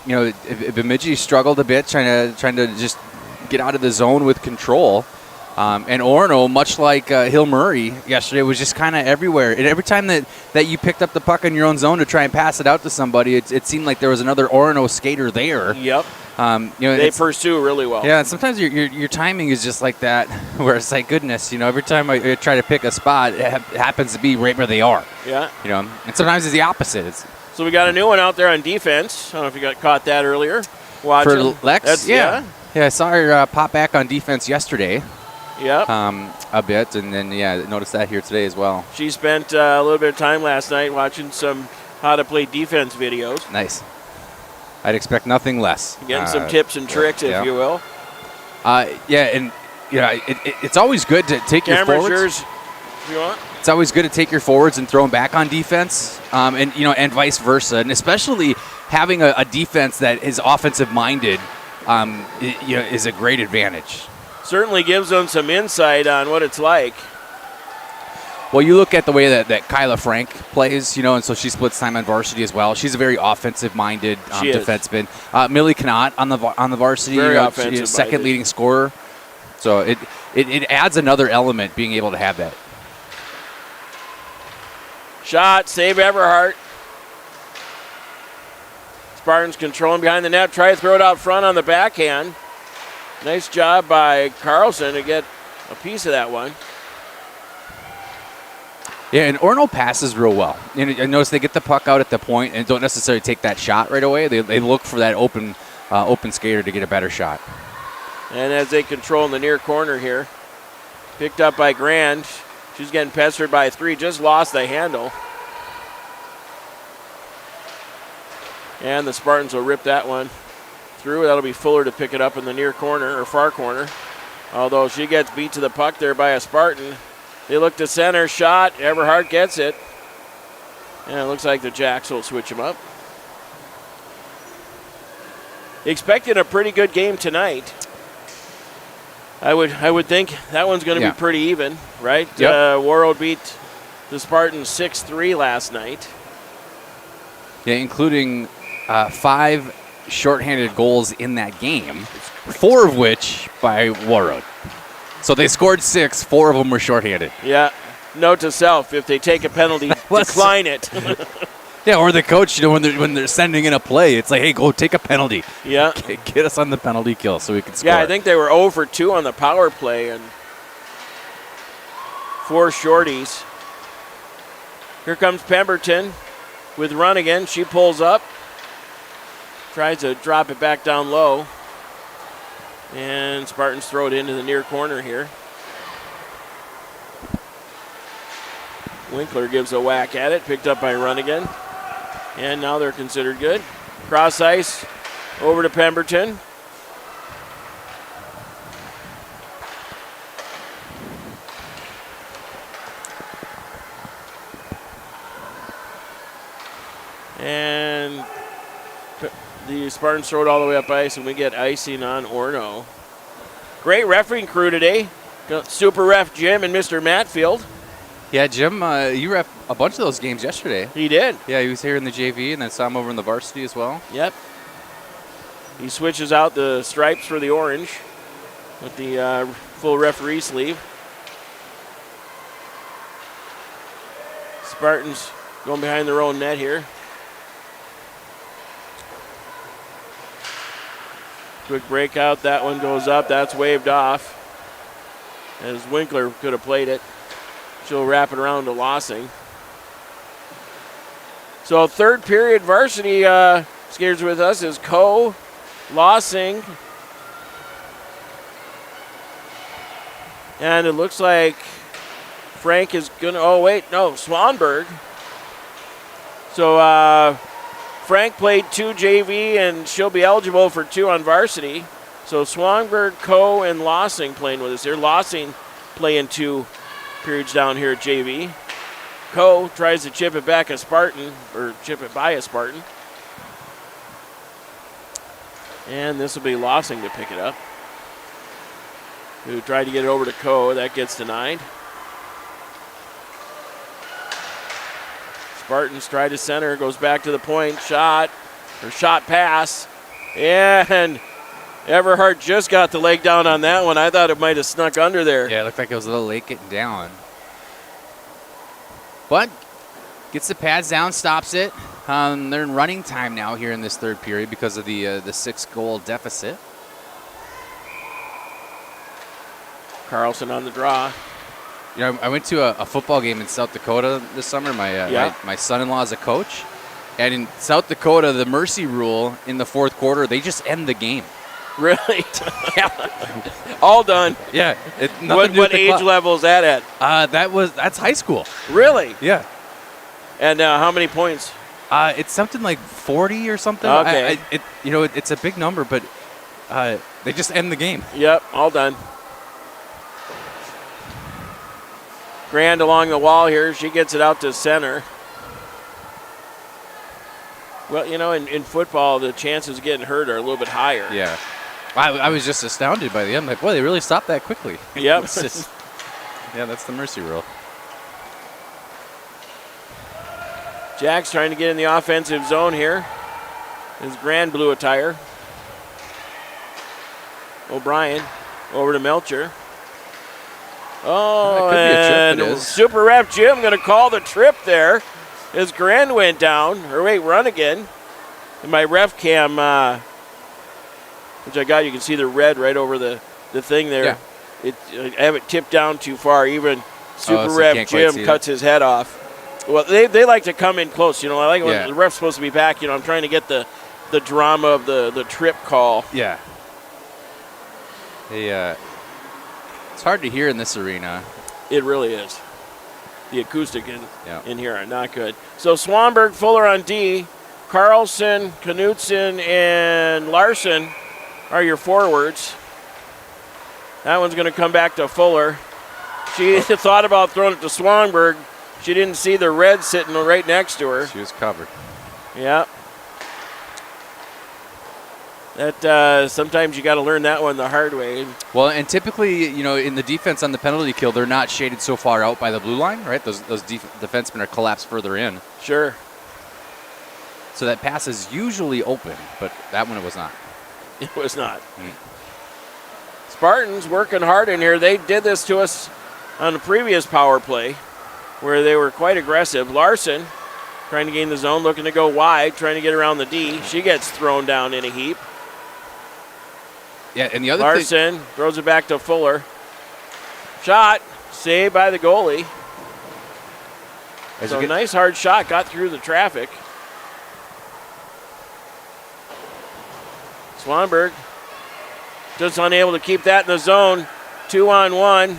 Bemidji struggled a bit trying to just get out of the zone with control. And Orono, much like Hill Murray yesterday, was just kind of everywhere. And every time that you picked up the puck in your own zone to try and pass it out to somebody, it seemed like there was another Orono skater there. Yep. They pursue really well. Yeah, and sometimes your timing is just like that, where it's like, goodness, every time I try to pick a spot, it happens to be right where they are. Yeah. And sometimes it's the opposite. So we got a new one out there on defense. I don't know if you caught that earlier. For Lex? Yeah, I saw her pop back on defense yesterday. Yeah. A bit, and then noticed that here today as well. She spent a little bit of time last night watching some how to play defense videos. Nice. I'd expect nothing less. Getting some tips and tricks, if you will. It's always good to take your forwards. Yours, if you want. It's always good to take your forwards and throw them back on defense, and vice versa, and especially having a defense that is offensive minded, is a great advantage. Certainly gives them some insight on what it's like. Well, you look at the way that Kyla Frank plays, and so she splits time on varsity as well. She's a very offensive-minded defenseman. Millie Knott on the varsity, very offensive, she's second leading scorer. So it adds another element being able to have that. Shot, save Everhart. Spartans controlling behind the net, try to throw it out front on the backhand. Nice job by Carlson to get a piece of that one. Yeah, and Orono passes real well. And I notice they get the puck out at the point and don't necessarily take that shot right away. They look for that open skater to get a better shot. And as they control in the near corner here, picked up by Grand. She's getting pestered by 3, just lost the handle. And the Spartans will rip that one through. That'll be Fuller to pick it up in the near corner or far corner. Although she gets beat to the puck there by a Spartan. They look to center, shot. Everhart gets it. And it looks like the Jacks will switch them up. Expecting a pretty good game tonight. I would think that one's going to be pretty even, right? Yep. Warroad beat the Spartans 6-3 last night. Yeah, including 5 shorthanded goals in that game, 4 of which by Warroad. So they scored 6, 4 of them were shorthanded. Yeah. Note to self: if they take a penalty, decline it. Yeah, or the coach, when they're sending in a play, it's like, hey, go take a penalty. Yeah. Get us on the penalty kill so we can score. Yeah, I think they were 0 for 2 on the power play and 4 shorties. Here comes Pemberton with Runnigan. She pulls up, tries to drop it back down low, and Spartans throw it into the near corner here. Winkler gives a whack at it, picked up by Runnigan. And now they're considered good. Cross ice over to Pemberton. And the Spartans throw it all the way up ice, and we get icing on Orono. Great refereeing crew today. Got Super Ref Jim and Mr. Matfield. Yeah, Jim, you ref a bunch of those games yesterday. He did. Yeah, he was here in the JV, and then saw him over in the varsity as well. Yep. He switches out the stripes for the orange with the full referee sleeve. Spartans going behind their own net here. Quick breakout. That one goes up. That's waved off. As Winkler could have played it. She'll wrap it around to Lossing. So third period varsity skaters with us is Coe, Lossing, and it looks like Frank is gonna. Oh wait, no, Swanberg. So Frank played 2 JV and she'll be eligible for 2 on varsity. So Swanberg, Coe, and Lossing playing with us here. Lossing playing 2 periods down here at JV. Coe tries to chip it back a Spartan, or chip it by a Spartan. And this will be Lossing to pick it up. Who tried to get it over to Coe. That gets denied. Spartans try to center, goes back to the point, shot pass. And Everhart just got the leg down on that one. I thought it might have snuck under there. Yeah, it looked like it was a little late getting down. But gets the pads down, stops it. They're in running time now here in this third period because of the 6-goal deficit. Carlson on the draw. You know, I went to a football game in South Dakota this summer. My son-in-law is a coach. And in South Dakota, the mercy rule in the fourth quarter, they just end the game. Really? All done. Yeah. What age level is that at? That's high school. Really? Yeah. And how many points? It's something like 40 or something. Okay. It's a big number, but they just end the game. Yep, all done. Grand along the wall here. She gets it out to center. Well, you know, in football, the chances of getting hurt are a little bit higher. Yeah. I was just astounded by the end. Like, boy, they really stopped that quickly. Yep. Yeah, that's the mercy rule. Jack's trying to get in the offensive zone here. His Grand blew a tire. O'Brien over to Melcher. Oh, could be a trip, and it is. Super Ref Jim going to call the trip there. His Grand went down. Or wait, run again. And my ref cam, which I got, you can see the red right over the thing there. Yeah. I have it tipped down too far. Even Super so Ref Jim cuts his head off. Well, they like to come in close. You know, I like when the ref's supposed to be back. You know, I'm trying to get the drama of the trip call. Yeah. It's hard to hear in this arena. It really is. The acoustic in here are not good. So Swanberg, Fuller on D, Carlson, Knutson, and Larson are your forwards. That one's going to come back to Fuller. She thought about throwing it to Swanberg. She didn't see the red sitting right next to her. She was covered. Yeah. That sometimes you got to learn that one the hard way. Well, and typically, in the defense on the penalty kill, they're not shaded so far out by the blue line, right? Those defensemen are collapsed further in. Sure. So that pass is usually open, but that one it was not. It was not. Spartans working hard in here. They did this to us on the previous power play where they were quite aggressive. Larson trying to gain the zone, looking to go wide, trying to get around the D. She gets thrown down in a heap. Yeah, and the other Larson throws it back to Fuller. Shot, saved by the goalie. So nice hard shot, got through the traffic. Swanberg just unable to keep that in the zone. 2-on-1.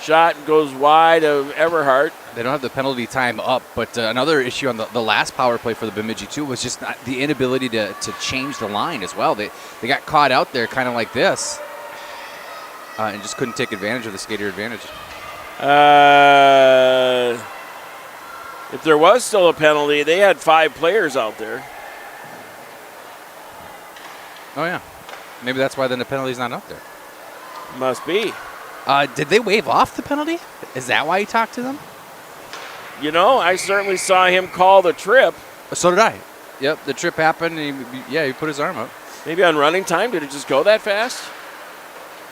Shot goes wide of Everhart. They don't have the penalty time up, but another issue on the last power play for the Bemidji too was just not the inability to change the line as well. They got caught out there kind of like this and just couldn't take advantage of the skater advantage. If there was still a penalty, they had 5 players out there. Oh, yeah. Maybe that's why then the penalty's not up there. Must be. Did they waive off the penalty? Is that why he talked to them? I certainly saw him call the trip. So did I. Yep, the trip happened, and he put his arm up. Maybe on running time. Did it just go that fast?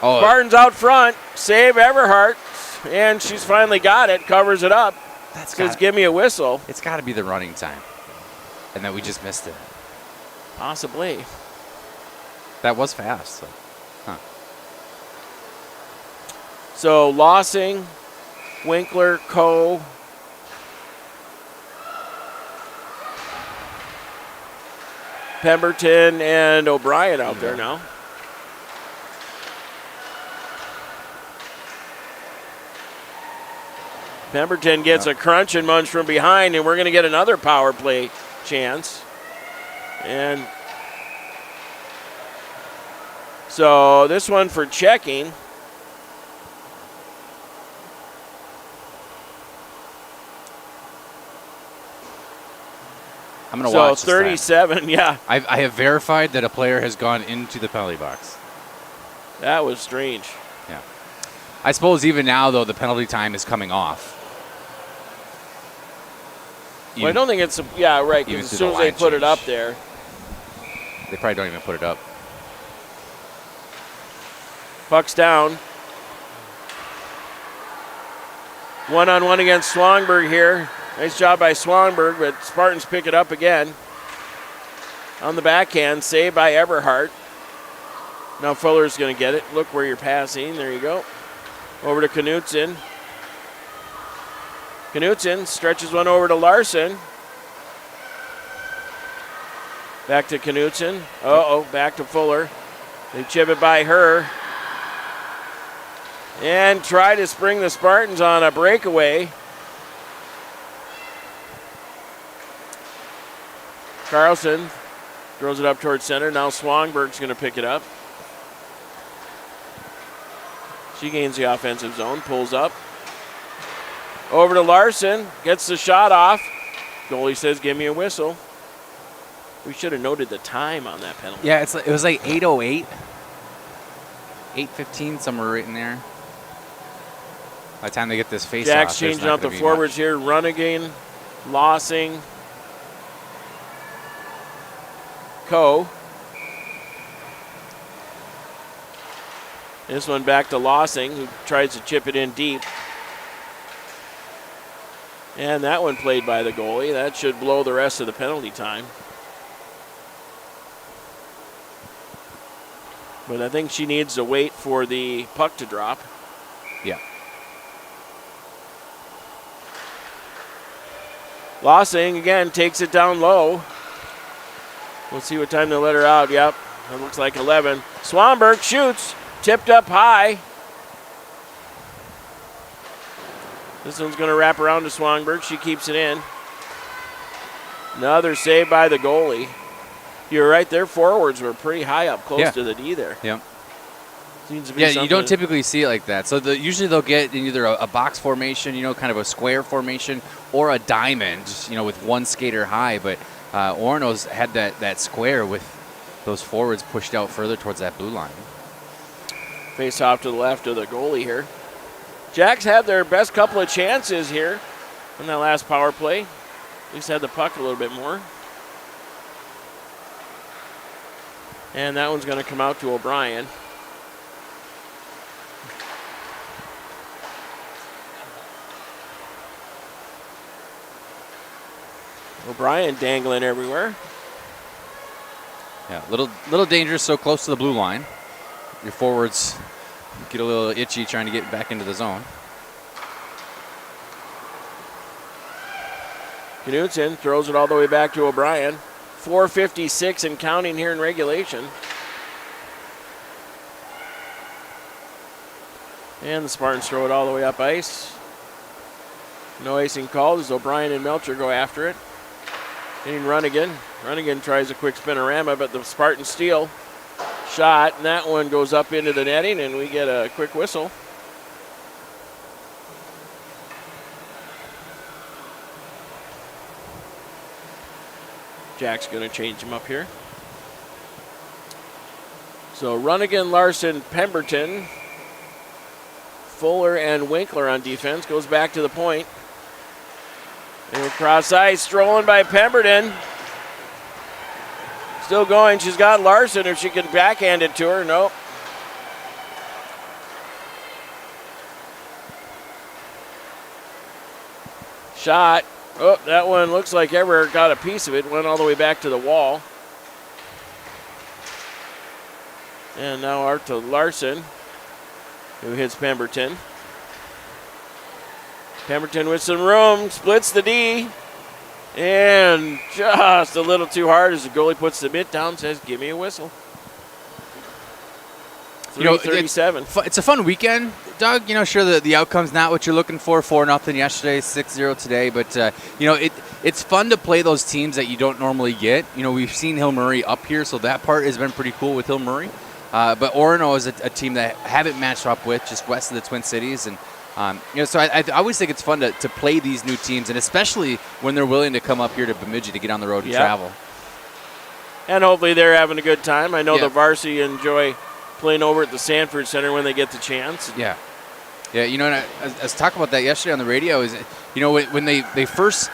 Oh, Spartans out front. Save Everhart. And she's finally got it. Covers it up. Says, give me a whistle. It's got to be the running time. And then we just missed it. Possibly. That was fast. So. So Lossing, Winkler, Coe. Pemberton and O'Brien out there now. Pemberton gets a crunch and munch from behind, and we're going to get another power play chance. And so this one for checking. I'm going to watch So 37, yeah. I have verified that a player has gone into the penalty box. That was strange. Yeah. I suppose even now, though, the penalty time is coming off. Well, I don't think it's, right, because as soon as they put it up there. They probably don't even put it up. Puck's down. 1-on-1 against Swanberg here. Nice job by Swanberg, but Spartans pick it up again. On the backhand, saved by Everhart. Now Fuller's going to get it. Look where you're passing. There you go. Over to Knutson. Knutson stretches one over to Larson. Back to Knutson. Back to Fuller. They chip it by her. And try to spring the Spartans on a breakaway. Carlson throws it up towards center. Now Swanberg's going to pick it up. She gains the offensive zone, pulls up. Over to Larson, gets the shot off. Goalie says, give me a whistle. We should have noted the time on that penalty. Yeah, it was like 8:08. 8:15, somewhere right in there. By the time they get this face off, Jack's changing out the forwards here. Runnigan, Lossing, Coe. This one back to Lossing, who tries to chip it in deep. And that one played by the goalie. That should blow the rest of the penalty time. But I think she needs to wait for the puck to drop. Yeah. Lossing, again, takes it down low. We'll see what time they let her out. Yep, it looks like 11. Swanberg shoots, tipped up high. This one's going to wrap around to Swanberg. She keeps it in. Another save by the goalie. You're right, their forwards were pretty high up close Yeah. to the D there. Yep. Seems to be Yeah, you don't something- typically see it like that. So usually they'll get in either a box formation, kind of a square formation, or a diamond, with one skater high. But Orono's had that square with those forwards pushed out further towards that blue line. Face off to the left of the goalie here. Jacks had their best couple of chances here in that last power play. At least had the puck a little bit more. And that one's going to come out to O'Brien. O'Brien dangling everywhere. Yeah, little dangerous so close to the blue line. Your forwards get a little itchy trying to get back into the zone. Knutson throws it all the way back to O'Brien. 4:56 and counting here in regulation. And the Spartans throw it all the way up ice. No icing called as O'Brien and Melcher go after it. Hitting Runnigan. Runnigan tries a quick spinorama, but the Spartans steal. Shot, and that one goes up into the netting, and we get a quick whistle. Jack's going to change him up here. So Runnigan, Larson, Pemberton, Fuller, and Winkler on defense. Goes back to the point. And across ice, strolling by Pemberton. Still going. She's got Larson if she can backhand it to her. Nope. Shot. Oh, that one looks like Everett got a piece of it. Went all the way back to the wall. And now out to Larson, who hits Pemberton. Pemberton with some room, splits the D. And just a little too hard as the goalie puts the mitt down, says, give me a whistle. 3:37. It's a fun weekend, Doug. Sure the outcome's not what you're looking for. 4-0 yesterday, 6-0 today. But, it's fun to play those teams that you don't normally get. We've seen Hill Murray up here, so that part has been pretty cool with Hill Murray. But Orono is a team that I haven't matched up with, just west of the Twin Cities. And, so I always think it's fun to play these new teams, and especially when they're willing to come up here to Bemidji to get on the road and travel. And hopefully they're having a good time. I know Yeah. the varsity enjoy playing over at the Sanford Center when they get the chance. Yeah. Yeah, and I was talking about that yesterday on the radio. Is when they first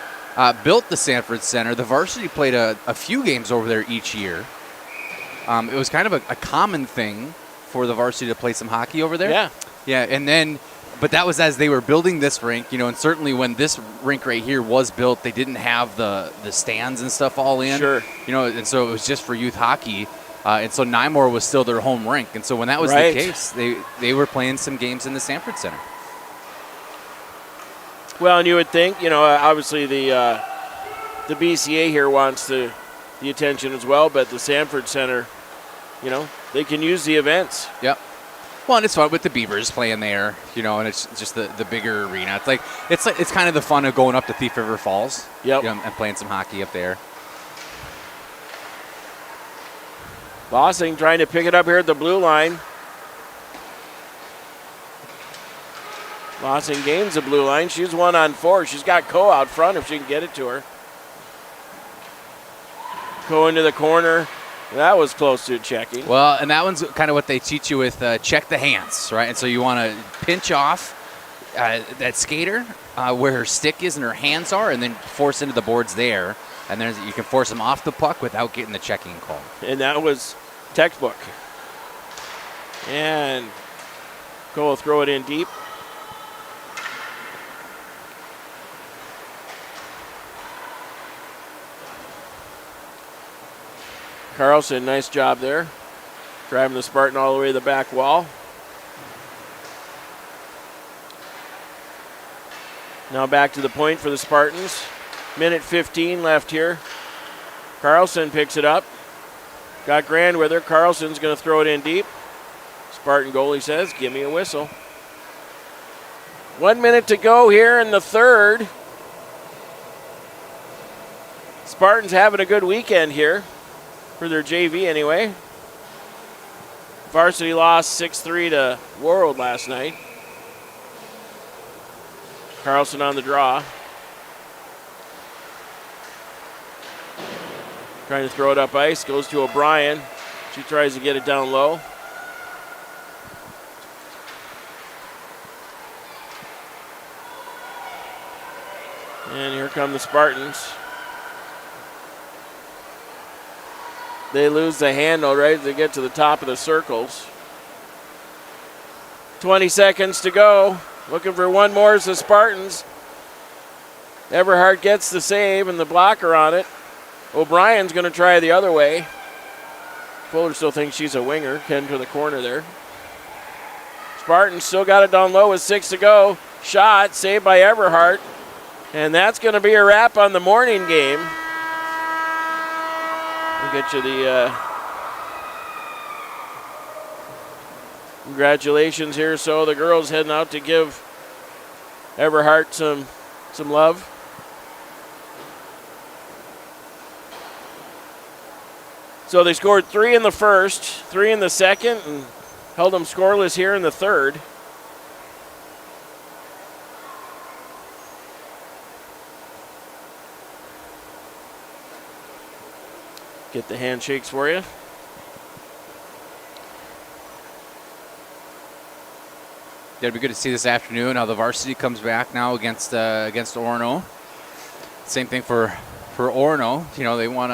built the Sanford Center, the varsity played a few games over there each year. It was kind of a common thing for the varsity to play some hockey over there. Yeah. Yeah, and then, but that was as they were building this rink, and certainly when this rink right here was built, they didn't have the stands and stuff all in. Sure. And so it was just for youth hockey. And so Nymore was still their home rink. And so when that was Right. the case, they were playing some games in the Sanford Center. Well, and you would think, obviously the BCA here wants the attention as well, but the Sanford Center, they can use the events. Yep. Well, and it's fun with the Beavers playing there, and it's just the bigger arena. It's kind of the fun of going up to Thief River Falls. Yep. And playing some hockey up there. Bossing trying to pick it up here at the blue line. Bossing gains the blue line. She's 1-on-4. She's got Coe out front if she can get it to her. Coe into the corner. That was close to checking. Well, and that one's kind of what they teach you with check the hands, right? And so you want to pinch off that skater where her stick is and her hands are, and then force into the boards there. And then you can force them off the puck without getting the checking call. And that was textbook. And Coe will throw it in deep. Carlson, nice job there. Driving the Spartan all the way to the back wall. Now back to the point for the Spartans. Minute 15 left here. Carlson picks it up. Got Grand with her. Carlson's going to throw it in deep. Spartan goalie says, give me a whistle. 1 minute to go here in the third. Spartans having a good weekend here for their JV anyway. Varsity lost 6-3 to World last night. Carlson on the draw. Trying to throw it up ice. Goes to O'Brien. She tries to get it down low. And here come the Spartans. They lose the handle right as they get to the top of the circles. 20 seconds to go. Looking for one more as the Spartans. Everhart gets the save and the blocker on it. O'Brien's going to try the other way. Fuller still thinks she's a winger. Ken to the corner there. Spartans still got it down low with 6 to go. Shot, saved by Everhart. And that's going to be a wrap on the morning game. We'll get you the congratulations here. So the girls heading out to give Everhart some love. So they scored 3 in the first, 3 in the second, and held them scoreless here in the third. Get the handshakes for you. It'll be good to see this afternoon how the varsity comes back now against Orono. Same thing for Orono. You know, they want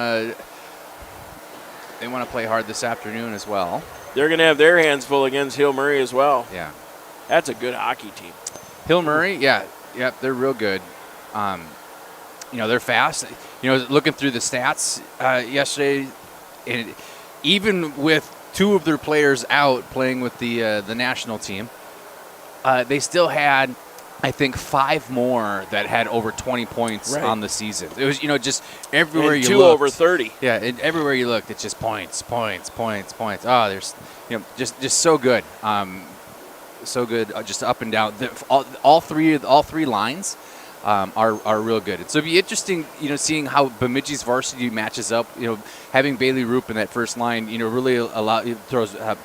to play hard this afternoon as well. They're going to have their hands full against Hill Murray as well. Yeah, that's a good hockey team. Hill Murray, yeah, they're real good. You know, they're fast. You know, looking through the stats yesterday, and even with 2 of their players out playing with the national team, they still had, I think, 5 more that had over 20 points on the season. It was, you know, just everywhere and you 2 looked. over 30. Yeah, everywhere you looked, it's just points. Oh, there's, you know, just so good. So good, just up and down. All three lines are real good. And so it'd be interesting, you know, seeing how Bemidji's varsity matches up. You know, having Bailey Roop in that first line, you know, really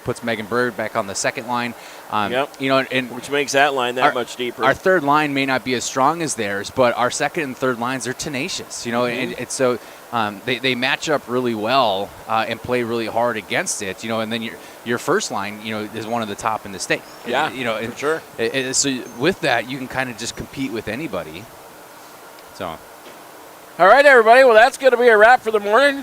puts Megan Bird back on the second line. You know, and which makes that line that much deeper. Our third line may not be as strong as theirs, but our second and third lines are tenacious. You know, and so they match up really well and play really hard against it. You know, and then your first line, you know, is one of the top in the state. Yeah, you know, and for sure. So with that, you can kind of just compete with anybody. So, all right, everybody. Well, that's going to be a wrap for the morning.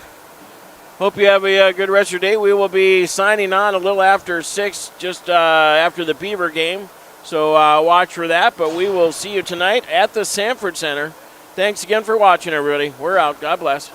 Hope you have a good rest of your day. We will be signing on a little after 6, just after the Beaver game. So watch for that. But we will see you tonight at the Sanford Center. Thanks again for watching, everybody. We're out. God bless.